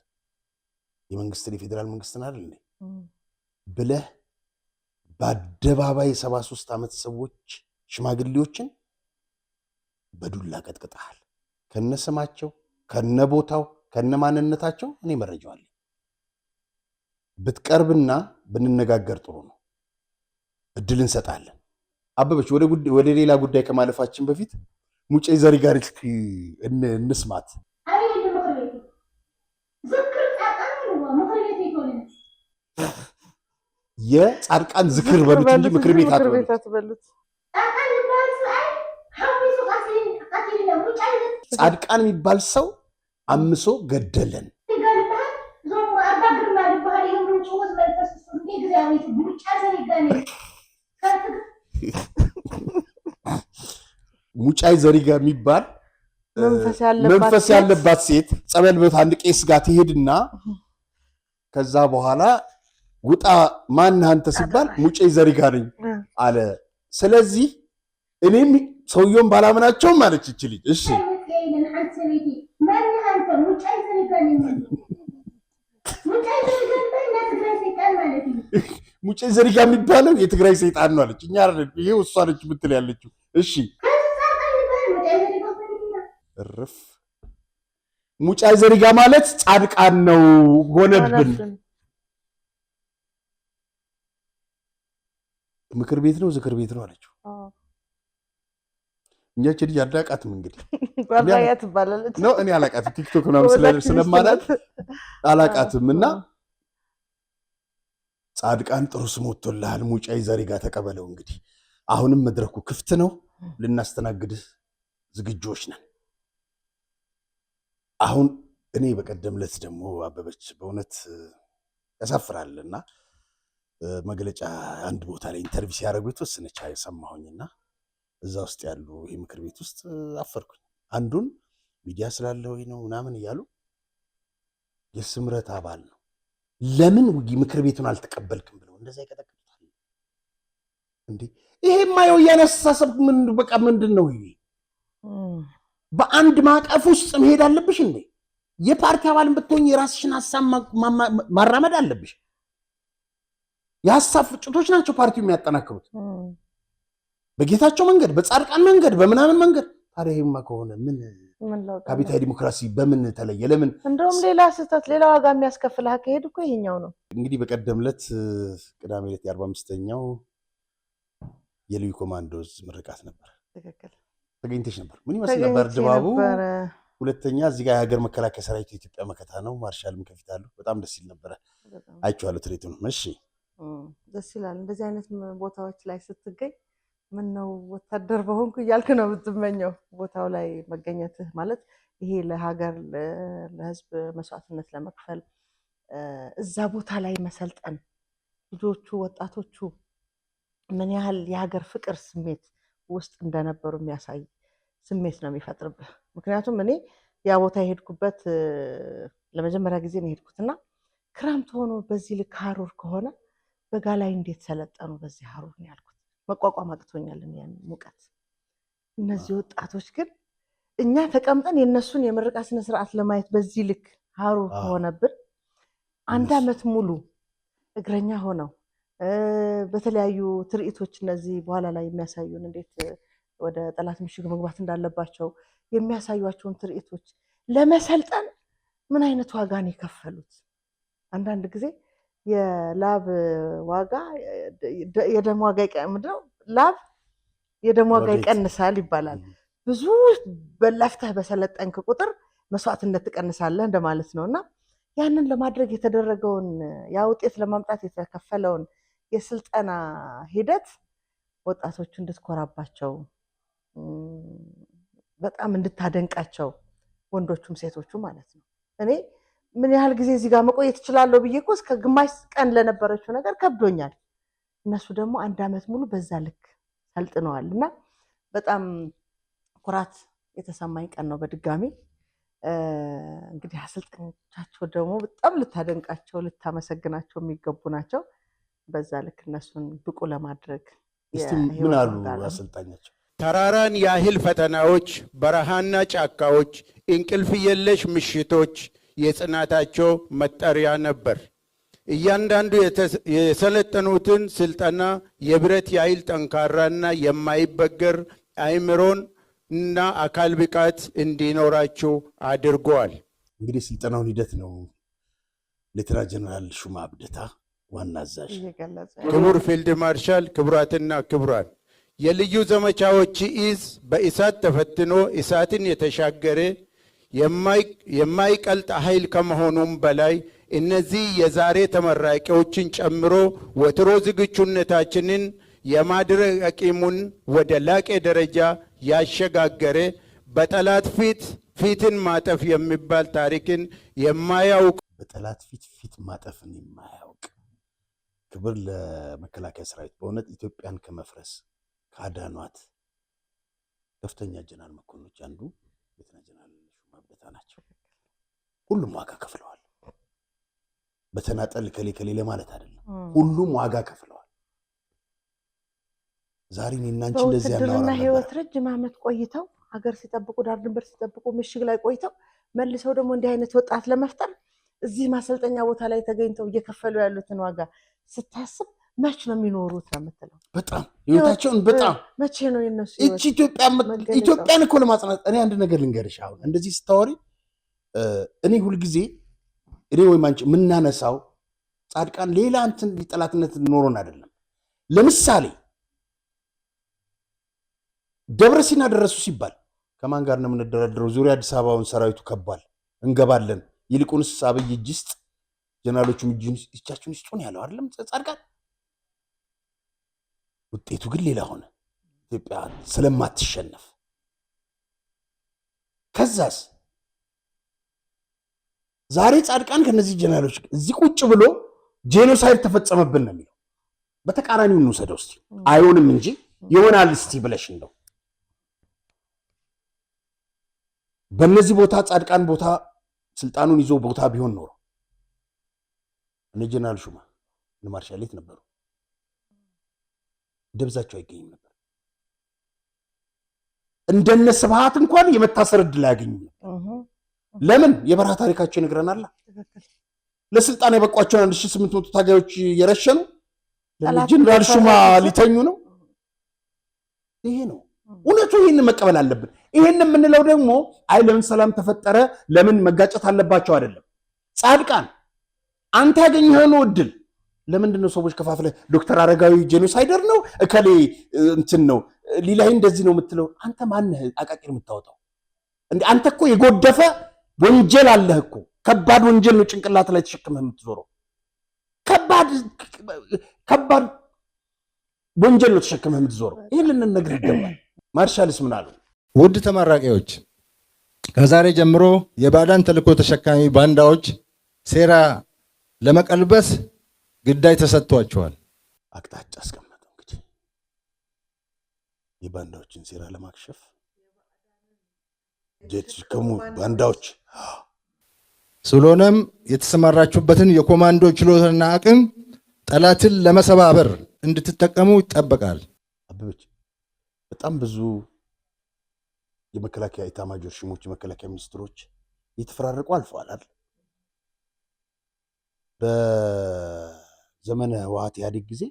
የመንግስትን የፌዴራል መንግስትን አይደል ብለህ በአደባባይ 73 ዓመት ሰዎች ሽማግሌዎችን በዱላ ቀጥቅጠሃል። ከነስማቸው ከነቦታው ከነማንነታቸው እኔ መረጃው አለኝ። ብትቀርብና ብንነጋገር ጥሩ ነው። እድል እንሰጣለን። አበበች ወደ ሌላ ጉዳይ ከማለፋችን በፊት ሙጬ ዘሪ ጋር እስኪ እንስማት። የጻድቃን ዝክር በሉት እንጂ ምክር ቤት አትበሉት። ጻድቃን የሚባል ሰው አምሶ ገደለን። ሙጫይ ዘሪጋ የሚባል መንፈስ ያለባት ሴት ጸበል ቤት አንድ ቄስ ጋር ትሄድና ከዛ በኋላ ውጣ ማን አንተ ሲባል ሙጬ ዘሪጋ ነኝ አለ። ስለዚህ እኔም ሰውየውን ባላምናቸውም ማለች ይችላል። እሺ ሙጬ ዘሪጋ የሚባለው የትግራይ ሰይጣን ነው አለች። እኛ አይደል ይሄው እሷ ነች ምትል ያለችው። እሺ እርፍ ሙጬ ዘሪጋ ማለት ጻድቃን ነው ሆነብን። ምክር ቤት ነው ዝክር ቤት ነው አለችው። እኛች ልጅ አዳቃትም እንግዲህ ጓዳያ ትባላለች ነው እኔ አላቃትም ቲክቶክ ምናምን ስለማላት አላቃትም። እና ጻድቃን ጥሩ ስም ወጥቶልሃል ሙጫይ ዘሪ ጋር ተቀበለው እንግዲህ አሁንም መድረኩ ክፍት ነው ልናስተናግድ ዝግጆች ነን። አሁን እኔ በቀደም ዕለት ደግሞ አበበች በእውነት ያሳፍራልና መግለጫ አንድ ቦታ ላይ ኢንተርቪው ሲያደርጉ የተወሰነች ሰማሁኝና እዛ ውስጥ ያሉ ይሄ ምክር ቤት ውስጥ አፈርኩኝ። አንዱን ሚዲያ ስላለው ነው ምናምን እያሉ የስምረት አባል ነው ለምን ምክር ቤቱን አልተቀበልክም ብለው እንደዛ ይቀጠቅጡታል እንዴ? ይሄ ማየው ያነሳሰብ ምን በቃ ምንድነው ይሄ? በአንድ ማቀፍ ውስጥ መሄድ አለብሽ እንዴ? የፓርቲ አባልን ብትሆኝ የራስሽን ሐሳብ ማራመድ አለብሽ። የሐሳብ ፍጭቶች ናቸው ፓርቲው የሚያጠናክሩት በጌታቸው መንገድ በጻድቃን መንገድ በምናምን መንገድ። ታዲያ ይሄማ ከሆነ ምን አብዮታዊ ዲሞክራሲ በምን ተለየ? ለምን እንደውም ሌላ ስህተት ሌላ ዋጋ የሚያስከፍል አካሄድ እኮ ይሄኛው ነው። እንግዲህ በቀደም ዕለት ቅዳሜ ዕለት የ45ኛው የልዩ ኮማንዶዝ ምርቃት ነበር። ትክክል ተገኝተሽ ነበር። ምን ይመስል ነበር ድባቡ? ሁለተኛ እዚህ ጋር የሀገር መከላከያ ሰራዊት የኢትዮጵያ መከታ ነው። ማርሻልም ከፊት አሉ። በጣም ደስ ይል ነበር። አይቼዋለሁ ትርኢቱን። እሺ ደስ ይላል። እንደዚህ አይነት ቦታዎች ላይ ስትገኝ ምን ነው ወታደር በሆንኩ እያልክ ነው የምትመኘው። ቦታው ላይ መገኘትህ ማለት ይሄ ለሀገር ለህዝብ መስዋዕትነት ለመክፈል እዛ ቦታ ላይ መሰልጠን ልጆቹ ወጣቶቹ ምን ያህል የሀገር ፍቅር ስሜት ውስጥ እንደነበሩ የሚያሳይ ስሜት ነው የሚፈጥርብህ። ምክንያቱም እኔ ያ ቦታ የሄድኩበት ለመጀመሪያ ጊዜ ነው የሄድኩትና ክረምት ሆኖ በዚህ ልክ ሀሩር ከሆነ በጋ ላይ እንዴት ሰለጠኑ በዚህ ሀሩር ነው ያልኩት። መቋቋም አቅቶኛል ያን ሙቀት። እነዚህ ወጣቶች ግን እኛ ተቀምጠን የነሱን የምረቃ ስነ ስርዓት ለማየት በዚህ ልክ ሀሩር ከሆነብን አንድ አመት ሙሉ እግረኛ ሆነው በተለያዩ ትርኢቶች እነዚህ በኋላ ላይ የሚያሳዩን እንዴት ወደ ጠላት ምሽግ መግባት እንዳለባቸው የሚያሳዩአቸውን ትርኢቶች ለመሰልጠን ምን አይነት ዋጋ ነው የከፈሉት? አንዳንድ ጊዜ የላብ ዋጋ የደም ዋጋ ምንድነው? ላብ የደም ዋጋ ይቀንሳል ይባላል። ብዙ በለፍተህ በሰለጠንክ ቁጥር መስዋዕትነት ትቀንሳለህ እንደማለት ነውና ያንን ለማድረግ የተደረገውን ያ ውጤት ለማምጣት የተከፈለውን የስልጠና ሂደት ወጣቶቹ እንድትኮራባቸው በጣም እንድታደንቃቸው ወንዶቹም ሴቶቹ ማለት ነው። እኔ ምን ያህል ጊዜ እዚህ ጋር መቆየት እችላለሁ ብዬ እኮ እስከ ግማሽ ቀን ለነበረችው ነገር ከብዶኛል። እነሱ ደግሞ አንድ አመት ሙሉ በዛ ልክ ሰልጥነዋል እና በጣም ኩራት የተሰማኝ ቀን ነው። በድጋሚ እንግዲህ አሰልጣኞቻቸው ደግሞ በጣም ልታደንቃቸው ልታመሰግናቸው የሚገቡ ናቸው። በዛ ልክ እነሱን ብቁ ለማድረግ ምን አሉ አሰልጣኛቸው? ተራራን ያህል ፈተናዎች፣ በረሃና ጫካዎች፣ እንቅልፍ የለሽ ምሽቶች የጽናታቸው መጠሪያ ነበር። እያንዳንዱ የሰለጠኑትን ስልጠና የብረት ያህል ጠንካራና የማይበገር አእምሮን እና አካል ብቃት እንዲኖራቸው አድርገዋል። እንግዲህ ስልጠናውን ሂደት ነው ሌተና ጀነራል ሹማ አብደታ ዋና አዛዥ ክቡር ፊልድ ማርሻል፣ ክቡራትና ክቡራን፣ የልዩ ዘመቻዎች እዝ በእሳት ተፈትኖ እሳትን የተሻገረ የማይቀልጥ ኃይል ከመሆኑም በላይ እነዚህ የዛሬ ተመራቂዎችን ጨምሮ ወትሮ ዝግጁነታችንን የማድረግ አቅሙን ወደ ላቀ ደረጃ ያሸጋገረ በጠላት ፊትን ማጠፍ የሚባል ታሪክን የማያውቅ በጠላት ፊት ማጠፍን የማያውቅ ክብር ለመከላከያ ሰራዊት። በእውነት ኢትዮጵያን ከመፍረስ ካዳኗት ከፍተኛ ጀነራል መኮንኖች አንዱ ሌተና ጀነራል ሹማ አብደታ ናቸው። ሁሉም ዋጋ ከፍለዋል። በተናጠል ከሌ ለማለት አይደለም፣ ሁሉም ዋጋ ከፍለዋል። ዛሬ እኔና አንቺ እንደዚህ ውትድርና ህይወት ረጅም ዓመት ቆይተው ሀገር ሲጠብቁ ዳር ድንበር ሲጠብቁ ምሽግ ላይ ቆይተው መልሰው ደግሞ እንዲህ አይነት ወጣት ለመፍጠር እዚህ ማሰልጠኛ ቦታ ላይ ተገኝተው እየከፈሉ ያሉትን ዋጋ ስታስብ መች ነው የሚኖሩት ነው የምትለው። በጣም ህይወታቸውን በጣም መቼ ነው የነሱ እቺ ኢትዮጵያን እኮ ለማጽናት እኔ አንድ ነገር ልንገርሽ። አሁን እንደዚህ ስታወሪ እኔ ሁልጊዜ እኔ ወይም አንቺ የምናነሳው ጻድቃን ሌላ እንትን ጠላትነት ኖሮን አይደለም። ለምሳሌ ደብረ ሲና ደረሱ ሲባል ከማን ጋር ነው የምንደረድረው? ዙሪያ አዲስ አበባውን ሰራዊቱ ከባል እንገባለን። ይልቁንስ አብይ እጅ ውስጥ ጀነራሎቹም እጃቸውን ይስጡን ያለው አይደለም ጻድቃን። ውጤቱ ግን ሌላ ሆነ። ኢትዮጵያ ስለማትሸነፍ ከዛስ ዛሬ ጻድቃን ከነዚህ ጀነራሎች እዚህ ቁጭ ብሎ ጄኖሳይድ ተፈጸመብን ነው የሚለው። በተቃራኒው እንውሰደው እስቲ። አይሆንም እንጂ ይሆናል እስቲ ብለሽ እንደው በእነዚህ ቦታ ጻድቃን ቦታ ስልጣኑን ይዞ ቦታ ቢሆን ኖሮ እነ ጀነራል ሹማ እነ ማርሻል የት ነበሩ? ደብዛቸው አይገኝም ነበር። እንደነ ስብሃት እንኳን የመታሰር ዕድል አያገኙም ነበር። ለምን? የበረሃ ታሪካቸው ይነግረናል። ለስልጣን የበቋቸውን 1800 ታጋዮች የረሸኑ ጀነራል ሹማ ሊተኙ ነው። ይሄ ነው እውነቱ። ይሄን መቀበል አለብን። ይሄን የምንለው ደግሞ አይ ለምን ሰላም ተፈጠረ ለምን መጋጨት አለባቸው አይደለም። ጻድቃን አንተ ያገኘኸው ዕድል ለምንድን ነው ሰዎች ከፋፍለ ዶክተር አረጋዊ ጄኖሳይደር ነው እከሌ እንትን ነው ሊላይ እንደዚህ ነው የምትለው? አንተ ማነህ አቃቂር የምታወጣው? እንዴ አንተ እኮ የጎደፈ ወንጀል አለህ እኮ። ከባድ ወንጀል ነው ጭንቅላት ላይ ተሸክመህ የምትዞረው። ከባድ ወንጀል ነው ተሸክመህ የምትዞረው። ይሄን ልንነግርህ ይገባል። ማርሻልስ ምን አሉ? ውድ ተመራቂዎች፣ ከዛሬ ጀምሮ የባዕዳን ተልእኮ ተሸካሚ ባንዳዎች ሴራ ለመቀልበስ ግዳይ ተሰጥቷቸዋል። አቅጣጫ አስቀመጡ። እንግዲህ የባንዳዎችን ሴራ ለማክሸፍ የተሸከሙ ባንዳዎች። ስለሆነም የተሰማራችሁበትን የኮማንዶ ችሎታና አቅም ጠላትን ለመሰባበር እንድትጠቀሙ ይጠበቃል። አበበች በጣም ብዙ የመከላከያ ኢታማጆር ሹሞች የመከላከያ ሚኒስትሮች እየተፈራረቁ አልፈዋል አይደል? በዘመነ ህወሓት ኢህአዴግ ጊዜ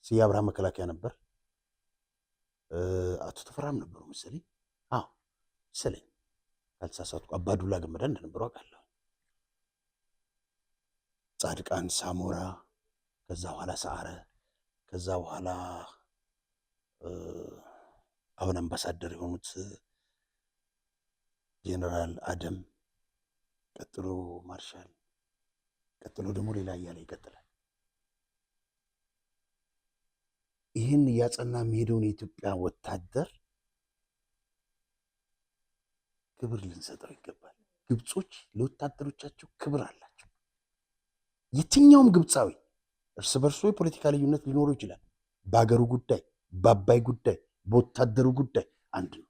ስዬ አብርሃ መከላከያ ነበር። አቶ ተፈራም ነበሩ መሰለኝ። አዎ መሰለኝ ካልተሳሳትኩ። አባዱላ ገመዳ እንደነበሩ አውቃለሁ። ጻድቃን ሳሞራ፣ ከዛ በኋላ ሰዓረ፣ ከዛ በኋላ አሁን አምባሳደር የሆኑት ጄኔራል አደም፣ ቀጥሎ ማርሻል፣ ቀጥሎ ደግሞ ሌላ እያለ ይቀጥላል። ይህን እያጸና የሚሄደውን የኢትዮጵያ ወታደር ክብር ልንሰጠው ይገባል። ግብጾች ለወታደሮቻቸው ክብር አላቸው። የትኛውም ግብፃዊ እርስ በርሱ የፖለቲካ ልዩነት ሊኖሩ ይችላል። በሀገሩ ጉዳይ፣ በአባይ ጉዳይ፣ በወታደሩ ጉዳይ አንድ ነው።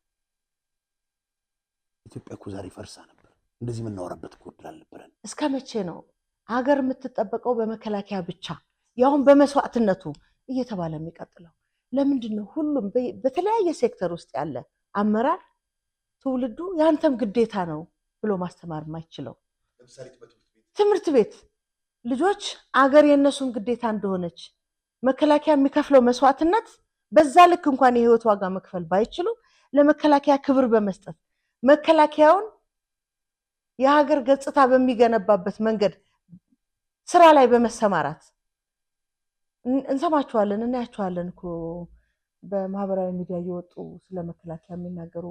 ኢትዮጵያ እኮ ዛሬ ፈርሳ ነበር። እንደዚህ የምናወራበት እኮ እድል አልነበረን። እስከ መቼ ነው ሀገር የምትጠበቀው በመከላከያ ብቻ ያውን በመስዋዕትነቱ እየተባለ የሚቀጥለው? ለምንድን ነው ሁሉም በተለያየ ሴክተር ውስጥ ያለ አመራር ትውልዱ ያንተም ግዴታ ነው ብሎ ማስተማር የማይችለው? ትምህርት ቤት ልጆች አገር የነሱም ግዴታ እንደሆነች መከላከያ የሚከፍለው መስዋዕትነት በዛ ልክ እንኳን የህይወት ዋጋ መክፈል ባይችሉ ለመከላከያ ክብር በመስጠት መከላከያውን የሀገር ገጽታ በሚገነባበት መንገድ ስራ ላይ በመሰማራት እንሰማቸዋለን፣ እናያቸዋለን እኮ በማህበራዊ ሚዲያ እየወጡ ስለ መከላከያ የሚናገሩ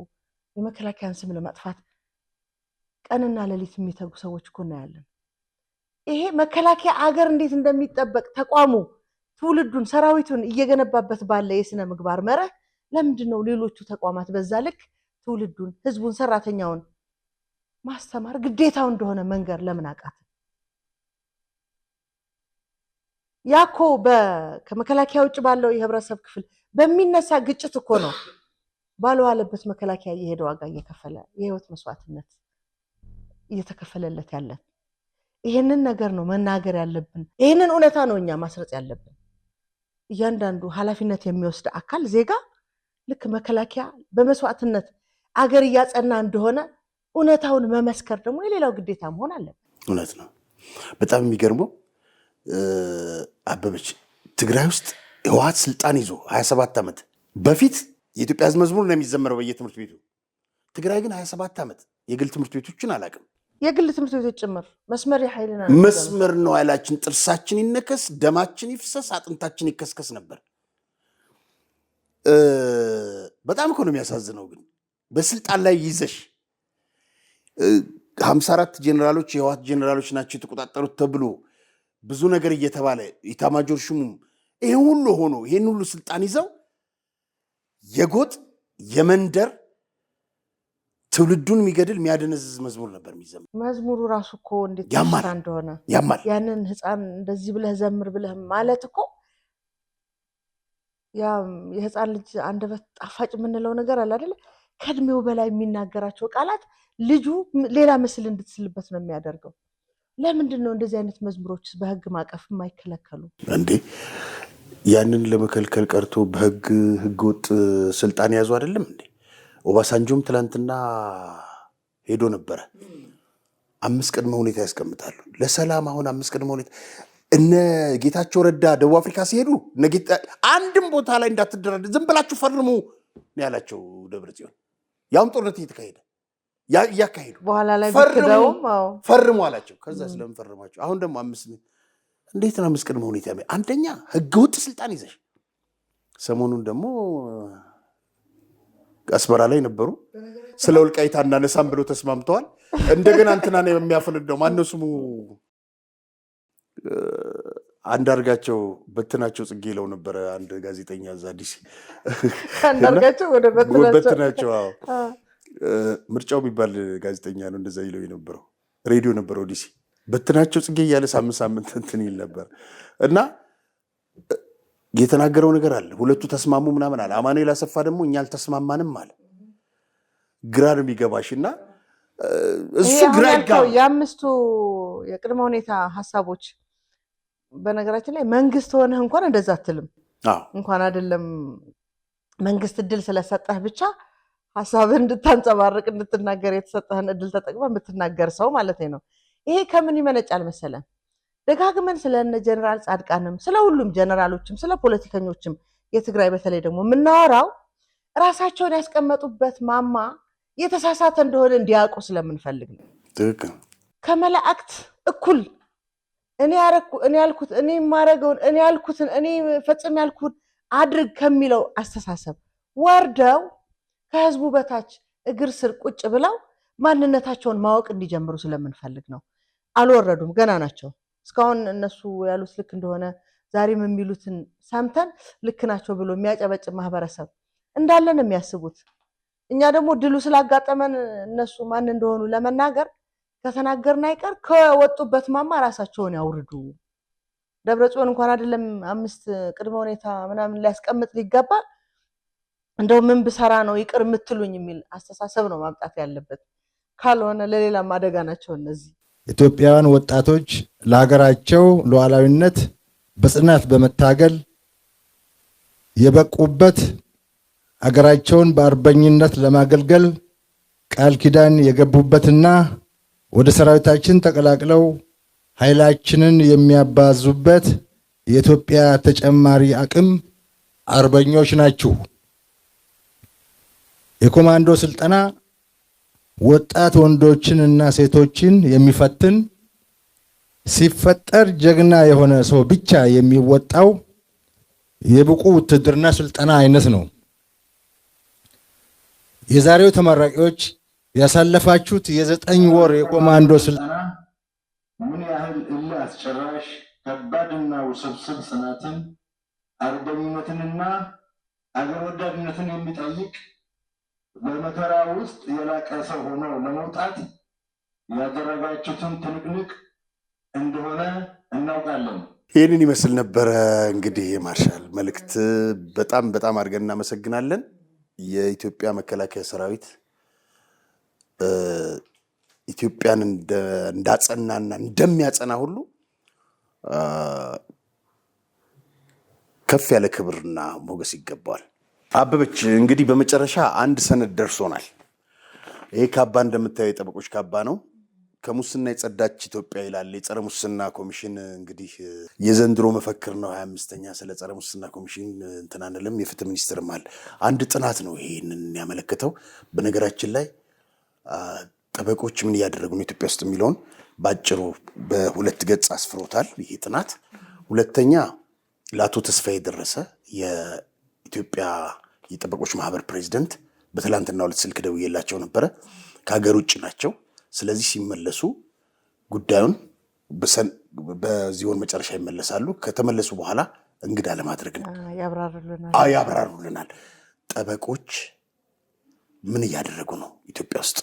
የመከላከያን ስም ለማጥፋት ቀንና ሌሊት የሚተጉ ሰዎች እኮ እናያለን። ይሄ መከላከያ አገር እንዴት እንደሚጠበቅ ተቋሙ ትውልዱን ሰራዊቱን እየገነባበት ባለ የስነ ምግባር መርህ ለምንድን ነው ሌሎቹ ተቋማት በዛ ልክ ትውልዱን፣ ህዝቡን፣ ሰራተኛውን ማስተማር ግዴታው እንደሆነ መንገር ለምን አቃተ? ያኮ ከመከላከያ ውጭ ባለው የህብረተሰብ ክፍል በሚነሳ ግጭት እኮ ነው ባለዋለበት መከላከያ እየሄደ ዋጋ እየከፈለ የህይወት መስዋዕትነት እየተከፈለለት ያለ። ይሄንን ነገር ነው መናገር ያለብን። ይሄንን እውነታ ነው እኛ ማስረጽ ያለብን። እያንዳንዱ ኃላፊነት የሚወስድ አካል ዜጋ ልክ መከላከያ በመስዋዕትነት አገር እያጸና እንደሆነ እውነታውን መመስከር ደግሞ የሌላው ግዴታ መሆን አለበት። እውነት ነው። በጣም የሚገርመው አበበች ትግራይ ውስጥ ህወሓት ስልጣን ይዞ 27 ዓመት በፊት የኢትዮጵያ ህዝብ መዝሙር ነው የሚዘመረው በየትምህርት ቤቱ። ትግራይ ግን 27 ዓመት የግል ትምህርት ቤቶችን አላውቅም። የግል ትምህርት ቤቶች ጭምር መስመር ያይልና መስመር ነው ያላችን። ጥርሳችን ይነከስ፣ ደማችን ይፍሰስ፣ አጥንታችን ይከስከስ ነበር። በጣም እኮ ነው የሚያሳዝነው። ግን በስልጣን ላይ ይዘሽ 54 ጄኔራሎች የህወሓት ጄኔራሎች ናቸው የተቆጣጠሩት ተብሎ ብዙ ነገር እየተባለ ኢታማጆር ሹሙም ይሄ ሁሉ ሆኖ ይሄን ሁሉ ስልጣን ይዘው የጎጥ የመንደር ትውልዱን የሚገድል የሚያደነዝዝ መዝሙር ነበር የሚዘምር። መዝሙሩ ራሱ እኮ እንዴት ያማል እንደሆነ ያማል። ያንን ህፃን እንደዚህ ብለህ ዘምር ብለህ ማለት እኮ ያ የህፃን ልጅ አንደበት ጣፋጭ የምንለው ነገር አለ አይደለ? ከእድሜው በላይ የሚናገራቸው ቃላት ልጁ ሌላ ምስል እንድትስልበት ነው የሚያደርገው። ለምንድን ነው እንደዚህ አይነት መዝሙሮች በህግ ማቀፍ የማይከለከሉ እንዴ? ያንን ለመከልከል ቀርቶ በህግ ህገወጥ ስልጣን ያዙ አይደለም እንዴ? ኦባሳንጆም ትላንትና ሄዶ ነበረ። 5 ቅድመ ሁኔታ ያስቀምጣሉ ለሰላም። አሁን 5 ቅድመ ሁኔታ እነ ጌታቸው ረዳ ደቡብ አፍሪካ ሲሄዱ አንድም ቦታ ላይ እንዳትደረድ ዝም ብላችሁ ፈርሙ ያላቸው ደብረጽዮን። ያውም ጦርነት እየተካሄደ እያካሄዱ በኋላ ላይ ብትደውም ፈርሙ አላቸው። ከዛ ስለምን ፈርማቸው? አሁን ደግሞ 5 እንዴት ነው 5 ቅድመ ሁኔታ? አንደኛ ህገወጥ ስልጣን ይዘሽ ሰሞኑን ደግሞ አስመራ ላይ ነበሩ። ስለ ወልቃይት አናነሳም ብለው ተስማምተዋል። እንደገና እንትና ነው የሚያፈነዳው። ማነው ስሙ? አንዳርጋቸው በትናቸው ጽጌ ይለው ነበረ አንድ ጋዜጠኛ እዛ ዲሲ። አንዳርጋቸው ወደ በትናቸው ምርጫው የሚባል ጋዜጠኛ ነው እንደዛ ይለው የነበረው። ሬዲዮ ነበረው ዲሲ። በትናቸው ጽጌ እያለ ሳምንት እንትን ይል ነበር እና የተናገረው ነገር አለ። ሁለቱ ተስማሙ ምናምን አለ። አማኑኤል አሰፋ ደግሞ እኛ አልተስማማንም አለ። ግራ ነው የሚገባሽና እሱ ግራ ይጋባ። የአምስቱ የቅድመ ሁኔታ ሐሳቦች በነገራችን ላይ መንግስት ሆነህ እንኳን እንደዛ አትልም። እንኳን አይደለም መንግስት እድል ስለሰጠህ ብቻ ሐሳብህ እንድታንጸባርቅ እንድትናገር የተሰጠህን እድል ተጠቅመህ የምትናገር ሰው ማለት ነው። ይሄ ከምን ይመነጫል መሰለን? ደጋግመን ስለነ ጀነራል ጻድቃንም ስለ ሁሉም ጀነራሎችም ስለ ፖለቲከኞችም የትግራይ በተለይ ደግሞ የምናወራው ራሳቸውን ያስቀመጡበት ማማ የተሳሳተ እንደሆነ እንዲያውቁ ስለምንፈልግ ነው። ትክክል። ከመላእክት እኩል እኔ ያልኩት እኔ ማረገውን እኔ ያልኩትን እኔ ፈጽም ያልኩት አድርግ ከሚለው አስተሳሰብ ወርደው ከህዝቡ በታች እግር ስር ቁጭ ብለው ማንነታቸውን ማወቅ እንዲጀምሩ ስለምንፈልግ ነው። አልወረዱም፣ ገና ናቸው። እስካሁን እነሱ ያሉት ልክ እንደሆነ ዛሬም የሚሉትን ሰምተን ልክ ናቸው ብሎ የሚያጨበጭብ ማህበረሰብ እንዳለን የሚያስቡት። እኛ ደግሞ ድሉ ስላጋጠመን እነሱ ማን እንደሆኑ ለመናገር ከተናገርን አይቀር ከወጡበት ማማ ራሳቸውን ያውርዱ። ደብረጽዮን እንኳን አይደለም 5 ቅድመ ሁኔታ ምናምን ሊያስቀምጥ ሊገባ እንደው ምን ብሰራ ነው ይቅር የምትሉኝ የሚል አስተሳሰብ ነው ማምጣት ያለበት። ካልሆነ ለሌላም አደጋ ናቸው እነዚህ። ኢትዮጵያውያን ወጣቶች ለሀገራቸው ሉዓላዊነት በጽናት በመታገል የበቁበት ሀገራቸውን በአርበኝነት ለማገልገል ቃል ኪዳን የገቡበትና ወደ ሰራዊታችን ተቀላቅለው ኃይላችንን የሚያባዙበት የኢትዮጵያ ተጨማሪ አቅም አርበኞች ናችሁ። የኮማንዶ ስልጠና ወጣት ወንዶችንና ሴቶችን የሚፈትን ሲፈጠር ጀግና የሆነ ሰው ብቻ የሚወጣው የብቁ ውትድርና ስልጠና አይነት ነው። የዛሬው ተመራቂዎች ያሳለፋችሁት የ9 ወር የኮማንዶ ስልጠና ምን ያህል እልህ አስጨራሽ ከባድና ውስብስብ ጽናትን፣ አርበኝነትንና አገር ወዳድነትን የሚጠይቅ በመከራ ውስጥ የላቀ ሰው ሆኖ ለመውጣት ያደረጋችሁትን ትንቅንቅ እንደሆነ እናውቃለን። ይህንን ይመስል ነበረ እንግዲህ የማርሻል መልእክት። በጣም አድርገን እናመሰግናለን። የኢትዮጵያ መከላከያ ሰራዊት ኢትዮጵያን እንዳጸናና እንደሚያጸና ሁሉ ከፍ ያለ ክብርና ሞገስ ይገባዋል። አበበች እንግዲህ በመጨረሻ አንድ ሰነድ ደርሶናል። ይሄ ካባ እንደምታየው የጠበቆች ካባ ነው። ከሙስና የጸዳች ኢትዮጵያ ይላል የጸረ ሙስና ኮሚሽን። እንግዲህ የዘንድሮ መፈክር ነው 25ኛ ስለ ጸረ ሙስና ኮሚሽን እንትናንልም የፍትህ ሚኒስትርም አለ። አንድ ጥናት ነው ይሄንን ያመለከተው። በነገራችን ላይ ጠበቆች ምን እያደረጉ ነው ኢትዮጵያ ውስጥ የሚለውን ባጭሩ በ2 ገጽ አስፍሮታል ይሄ ጥናት። ሁለተኛ ለአቶ ተስፋዬ ደረሰ የኢትዮጵያ የጠበቆች ማህበር ፕሬዚደንት በትላንትናው ዕለት ስልክ ደውዬላቸው ነበረ። ከሀገር ውጭ ናቸው። ስለዚህ ሲመለሱ ጉዳዩን በዚህ ወር መጨረሻ ይመለሳሉ። ከተመለሱ በኋላ እንግዳ ለማድረግ ነው ያብራሩልናል። ጠበቆች ምን እያደረጉ ነው? ኢትዮጵያ ውስጥ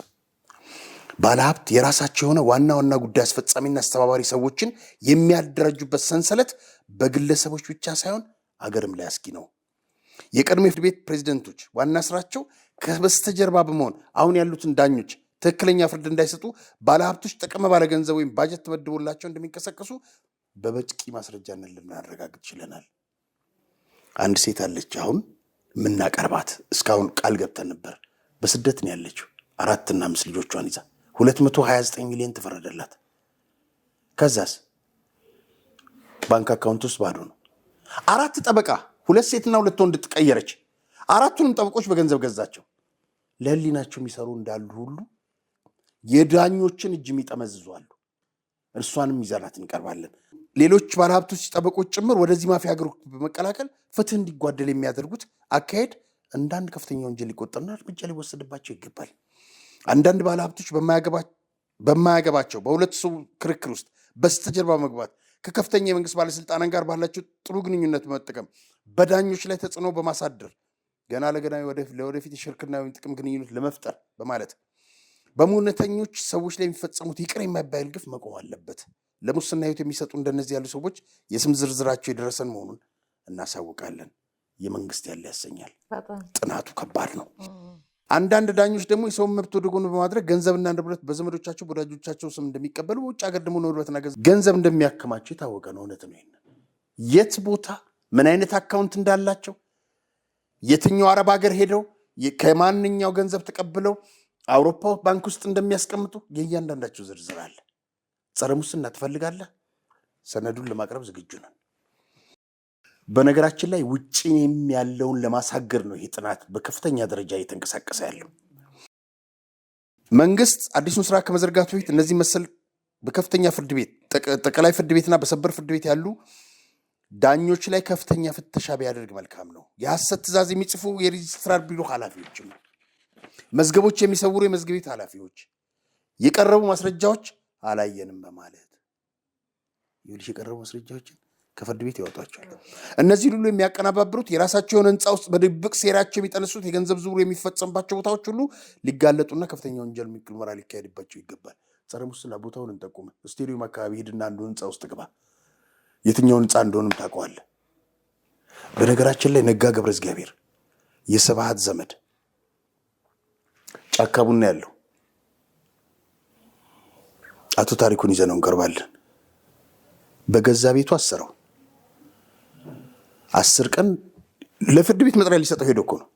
ባለሀብት የራሳቸው የሆነ ዋና ዋና ጉዳይ አስፈጻሚና አስተባባሪ ሰዎችን የሚያደራጁበት ሰንሰለት በግለሰቦች ብቻ ሳይሆን አገርም ላይ አስጊ ነው። የቀድሞ የፍርድ ቤት ፕሬዚደንቶች ዋና ስራቸው ከበስተጀርባ በመሆን አሁን ያሉትን ዳኞች ትክክለኛ ፍርድ እንዳይሰጡ ባለሀብቶች ጠቀመ ባለ ገንዘብ ወይም ባጀት ተመድቦላቸው እንደሚንቀሳቀሱ በበቂ ማስረጃነት ልናረጋግጥ ችለናል። አንድ ሴት አለች፣ አሁን የምናቀርባት እስካሁን ቃል ገብተን ነበር። በስደት ነው ያለችው 4 እና 5 ልጆቿን ይዛ 229 ሚሊዮን ተፈረደላት። ከዛስ ባንክ አካውንት ውስጥ ባዶ ነው። 4 ጠበቃ 2 ሴትና 2 ወንድ ተቀየረች። 4ቱንም ጠበቆች በገንዘብ ገዛቸው። ለህሊናቸው የሚሰሩ እንዳሉ ሁሉ የዳኞችን እጅ የሚጠመዝዙ አሉ። እርሷንም ይዘናት እንቀርባለን። ሌሎች ባለሀብቶች ጠበቆች ጭምር ወደዚህ ማፊያ ግሩፕ በመቀላቀል ፍትህ እንዲጓደል የሚያደርጉት አካሄድ እንዳንድ ከፍተኛ ወንጀል ሊቆጠርና እርምጃ ሊወሰድባቸው ይገባል። አንዳንድ ባለሀብቶች በማያገባቸው በሁለት ሰው ክርክር ውስጥ በስተጀርባ መግባት ከከፍተኛ የመንግስት ባለስልጣናት ጋር ባላቸው ጥሩ ግንኙነት በመጠቀም በዳኞች ላይ ተጽዕኖ በማሳደር ገና ለገና ለወደፊት የሽርክና ወይም ጥቅም ግንኙነት ለመፍጠር በማለት በሙነተኞች ሰዎች ላይ የሚፈጸሙት ይቅር የማይባል ግፍ መቆም አለበት። ለሙስና ህይወት የሚሰጡ እንደነዚህ ያሉ ሰዎች የስም ዝርዝራቸው የደረሰን መሆኑን እናሳውቃለን። የመንግስት ያለ ያሰኛል። ጥናቱ ከባድ ነው። አንዳንድ ዳኞች ደግሞ የሰውን መብት ወደ ጎን በማድረግ ገንዘብና ንብረት በዘመዶቻቸው በወዳጆቻቸው ስም እንደሚቀበሉ፣ በውጭ ሀገር ደግሞ ንብረትና ገንዘብ እንደሚያከማቸው የታወቀ ነው። እውነት ነው። የት ቦታ ምን አይነት አካውንት እንዳላቸው፣ የትኛው አረብ ሀገር ሄደው ከማንኛው ገንዘብ ተቀብለው አውሮፓ ባንክ ውስጥ እንደሚያስቀምጡ የእያንዳንዳቸው ዝርዝር አለ። ጸረ ሙስና ትፈልጋለህ? ሰነዱን ለማቅረብ ዝግጁ ነን። በነገራችን ላይ ውጭ ያለውን ለማሳገር ነው ይህ ጥናት በከፍተኛ ደረጃ እየተንቀሳቀሰ ያለው። መንግስት አዲሱን ስራ ከመዘርጋቱ በፊት እነዚህ መሰል በከፍተኛ ፍርድ ቤት ጠቅላይ ፍርድ ቤትና በሰበር ፍርድ ቤት ያሉ ዳኞች ላይ ከፍተኛ ፍተሻ ቢያደርግ መልካም ነው። የሐሰት ትእዛዝ የሚጽፉ የሬጅስትራር ቢሮ ኃላፊዎችም፣ መዝገቦች የሚሰውሩ የመዝገብ ቤት ኃላፊዎች የቀረቡ ማስረጃዎች አላየንም በማለት ይኸውልሽ የቀረቡ ማስረጃዎችን ከፍርድ ቤት ያወጣቸዋል። እነዚህ ሁሉ የሚያቀናባብሩት የራሳቸውን ህንፃ ውስጥ በድብቅ ሴራቸው የሚጠነሱት የገንዘብ ዝውውር የሚፈጸምባቸው ቦታዎች ሁሉ ሊጋለጡና ከፍተኛ ወንጀል ምርመራ ሊካሄድባቸው ይገባል። ጸረ ሙስና ቦታውን እንጠቁም። ስቴዲየም አካባቢ ሄድና አንዱ ህንፃ ውስጥ ግባ። የትኛውን ህንፃ እንደሆነም ታውቀዋለህ። በነገራችን ላይ ነጋ ገብረ እግዚአብሔር የስብሃት ዘመድ ጫካ ቡና ያለው አቶ ታሪኩን ይዘነው እንቀርባለን። በገዛ ቤቱ አሰረው። 10 ቀን ለፍርድ ቤት መጥሪያ ሊሰጠው ሄዶ እኮ ነው።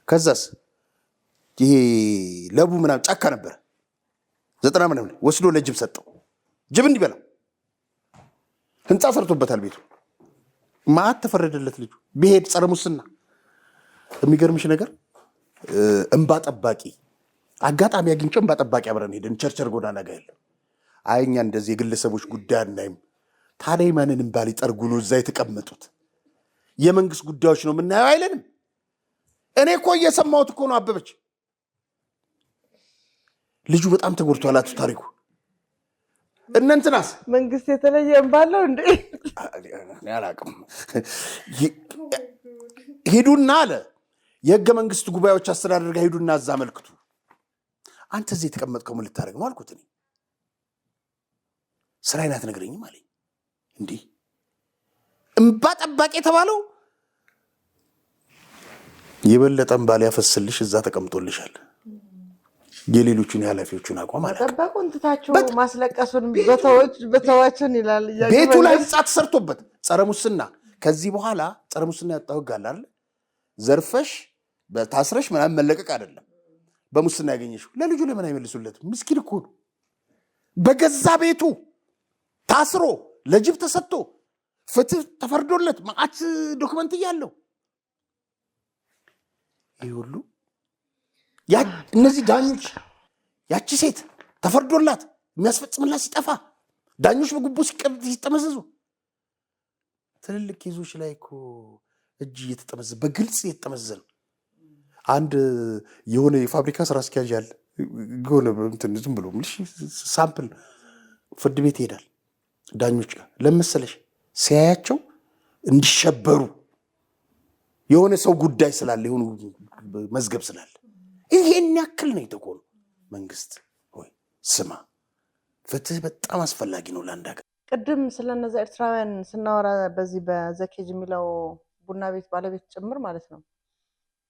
ከዛስ ይሄ ለቡ ምናምን ጫካ ነበር 90 ምናምን ወስዶ ለጅብ ሰጠው። ጅብ እንዲበላው ህንፃ ሰርቶበታል ቤቱ። ማት ተፈረደለት ልጁ ቢሄድ ጸረ ሙስና። የሚገርምሽ ነገር እንባ ጠባቂ አጋጣሚ አግኝቼው እንባ ጠባቂ አብረን ሄደን ቸርቸር ጎዳና ጋር ያለው አይኛ እንደዚህ የግለሰቦች ጉዳይ እናይም። ታዲያ ማንንም ባል ይጠርጉ ነው እዛ የተቀመጡት? የመንግስት ጉዳዮች ነው የምናየው አይለንም? እኔ እኮ እየሰማሁት እኮ ነው። አበበች ልጁ በጣም ተጎድቷል። አቶ ታሪኩ እነንትናስ መንግስት የተለየ እንባለው እንዴ? አላውቅም። ሂዱና አለ የህገ መንግስት ጉባኤዎች አስተዳደር ጋር ሂዱና እዛ አመልክቱ። አንተ እዚህ የተቀመጥከው ምን ልታደርግ ነው አልኩት። እኔ ስራዬን አትነግረኝም አለኝ። እንዲህ እንባ ጠባቂ የተባለው የበለጠ እንባ ሊያፈስልሽ እዛ ተቀምጦልሻል። የሌሎቹን የኃላፊዎቹን አቋም አለ ጠበቁን ትታችሁ ማስለቀሱን በተዋችን ይላል። ቤቱ ላይ ህንፃ ተሰርቶበት ጸረ ሙስና። ከዚህ በኋላ ጸረ ሙስና ያጣው ህግ አለ አይደል? ዘርፈሽ በታስረሽ ምናምን መለቀቅ አይደለም። በሙስና ያገኘሽው ለልጁ ለምን አይመልሱለት? ምስኪን እኮ ነው። በገዛ ቤቱ ታስሮ ለጅብ ተሰጥቶ ፍትህ ተፈርዶለት ማዕት ዶክመንት እያለው ይህ ሁሉ እነዚህ ዳኞች ያቺ ሴት ተፈርዶላት የሚያስፈጽምላት ሲጠፋ ዳኞች በጉቦ ሲጠመዘዙ ትልልቅ ኬዞች ላይ እኮ እጅ እየተጠመዘዘ በግልጽ እየተጠመዘዘ ነው። አንድ የሆነ የፋብሪካ ስራ አስኪያጅ አለ የሆነ እንትን ዝም ብሎ ሳምፕል ፍርድ ቤት ይሄዳል ዳኞች ጋር ለምሳሌሽ ሲያያቸው እንዲሸበሩ የሆነ ሰው ጉዳይ ስላለ የሆነ መዝገብ ስላለ ይሄን ያክል ነው የተቆሉ መንግስት ወይ ስማ ፍትህ በጣም አስፈላጊ ነው ለአንድ ሀገር። ቅድም ስለነዛ ኤርትራውያን ስናወራ በዚህ በዘኬጅ የሚለው ቡና ቤት ባለቤት ጭምር ማለት ነው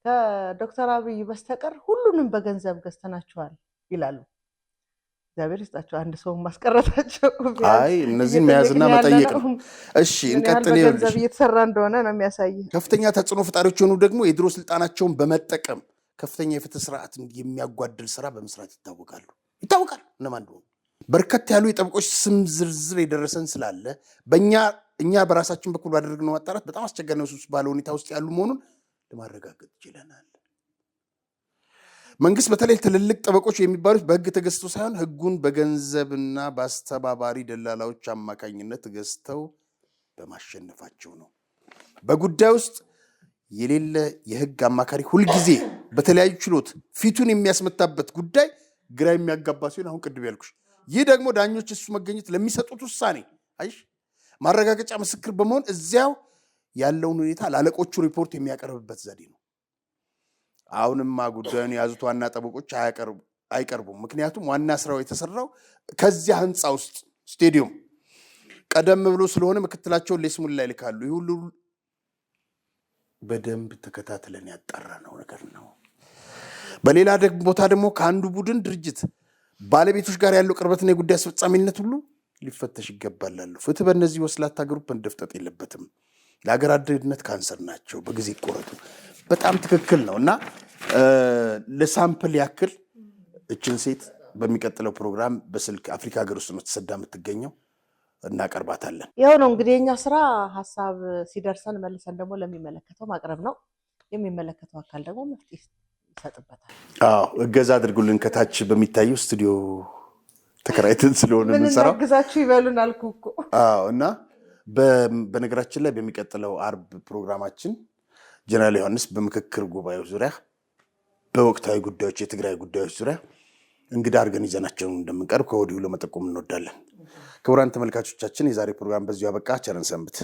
ከዶክተር አብይ በስተቀር ሁሉንም በገንዘብ ገዝተናቸዋል ይላሉ። እግዚአብሔር ይስጣቸው አንድ ሰው ማስቀረታቸው። አይ እነዚህ መያዝና መጠየቅ ነው። እሺ እንቀጥል። ገንዘብ እየተሰራ እንደሆነ ነው የሚያሳይ። ከፍተኛ ተጽዕኖ ፈጣሪዎች የሆኑ ደግሞ የድሮ ስልጣናቸውን በመጠቀም ከፍተኛ የፍትህ ስርዓት የሚያጓድል ስራ በመስራት ይታወቃል። እነማን እንደሆኑ በርከት ያሉ የጠበቆች ስም ዝርዝር የደረሰን ስላለ እኛ በራሳችን በኩል ባደረግነው ማጣራት በጣም አስቸጋሪ ነው ባለ ሁኔታ ውስጥ ያሉ መሆኑን ለማረጋገጥ ይችላል። መንግስት በተለይ ትልልቅ ጠበቆች የሚባሉት በህግ ተገዝተው ሳይሆን ህጉን በገንዘብና በአስተባባሪ ደላላዎች አማካኝነት ገዝተው በማሸነፋቸው ነው። በጉዳይ ውስጥ የሌለ የህግ አማካሪ ሁልጊዜ በተለያዩ ችሎት ፊቱን የሚያስመታበት ጉዳይ ግራ የሚያጋባ ሲሆን አሁን ቅድም ያልኩሽ ይህ ደግሞ ዳኞች እሱ መገኘት ለሚሰጡት ውሳኔ አይሽ ማረጋገጫ ምስክር በመሆን እዚያው ያለውን ሁኔታ ለአለቆቹ ሪፖርት የሚያቀርብበት ዘዴ ነው። አሁንማ ጉዳዩን የያዙት ዋና ጠበቆች አይቀርቡም። ምክንያቱም ዋና ስራው የተሰራው ከዚያ ህንፃ ውስጥ ስቴዲየም ቀደም ብሎ ስለሆነ ምክትላቸውን ለስሙላ ይልካሉ። ይህ ሁሉ በደንብ ተከታትለን ያጣራነው ነገር ነው። በሌላ ቦታ ደግሞ ከአንዱ ቡድን ድርጅት ባለቤቶች ጋር ያለው ቅርበትና የጉዳይ አስፈጻሚነት ሁሉ ሊፈተሽ ይገባላሉ። ፍትህ በእነዚህ ወስላታ ግሩፕ እንደፍጠጥ የለበትም። ለሀገር አንድነት ካንሰር ናቸው። በጊዜ ይቆረጡ። በጣም ትክክል ነው እና ለሳምፕል ያክል እችን ሴት በሚቀጥለው ፕሮግራም በስልክ አፍሪካ ሀገር ውስጥ ነው ተሰዳ የምትገኘው እናቀርባታለን። ያው ነው እንግዲህ የኛ ስራ ሀሳብ ሲደርሰን መልሰን ደግሞ ለሚመለከተው ማቅረብ ነው። የሚመለከተው አካል ደግሞ መፍትሄ ይሰጥበታል። እገዛ አድርጉልን። ከታች በሚታየው ስቱዲዮ ተከራይተን ስለሆነ የምንሰራው ምን ግዛችሁ ይበሉን አልኩ እኮ። እና በነገራችን ላይ በሚቀጥለው አርብ ፕሮግራማችን ጀነራል ዮሐንስ በምክክር ጉባኤው ዙሪያ በወቅታዊ ጉዳዮች የትግራይ ጉዳዮች ዙሪያ እንግዳ አድርገን ይዘናቸው እንደምንቀርብ ከወዲሁ ለመጠቆም እንወዳለን። ክቡራን ተመልካቾቻችን የዛሬ ፕሮግራም በዚሁ አበቃ። ቸርን ሰንብት።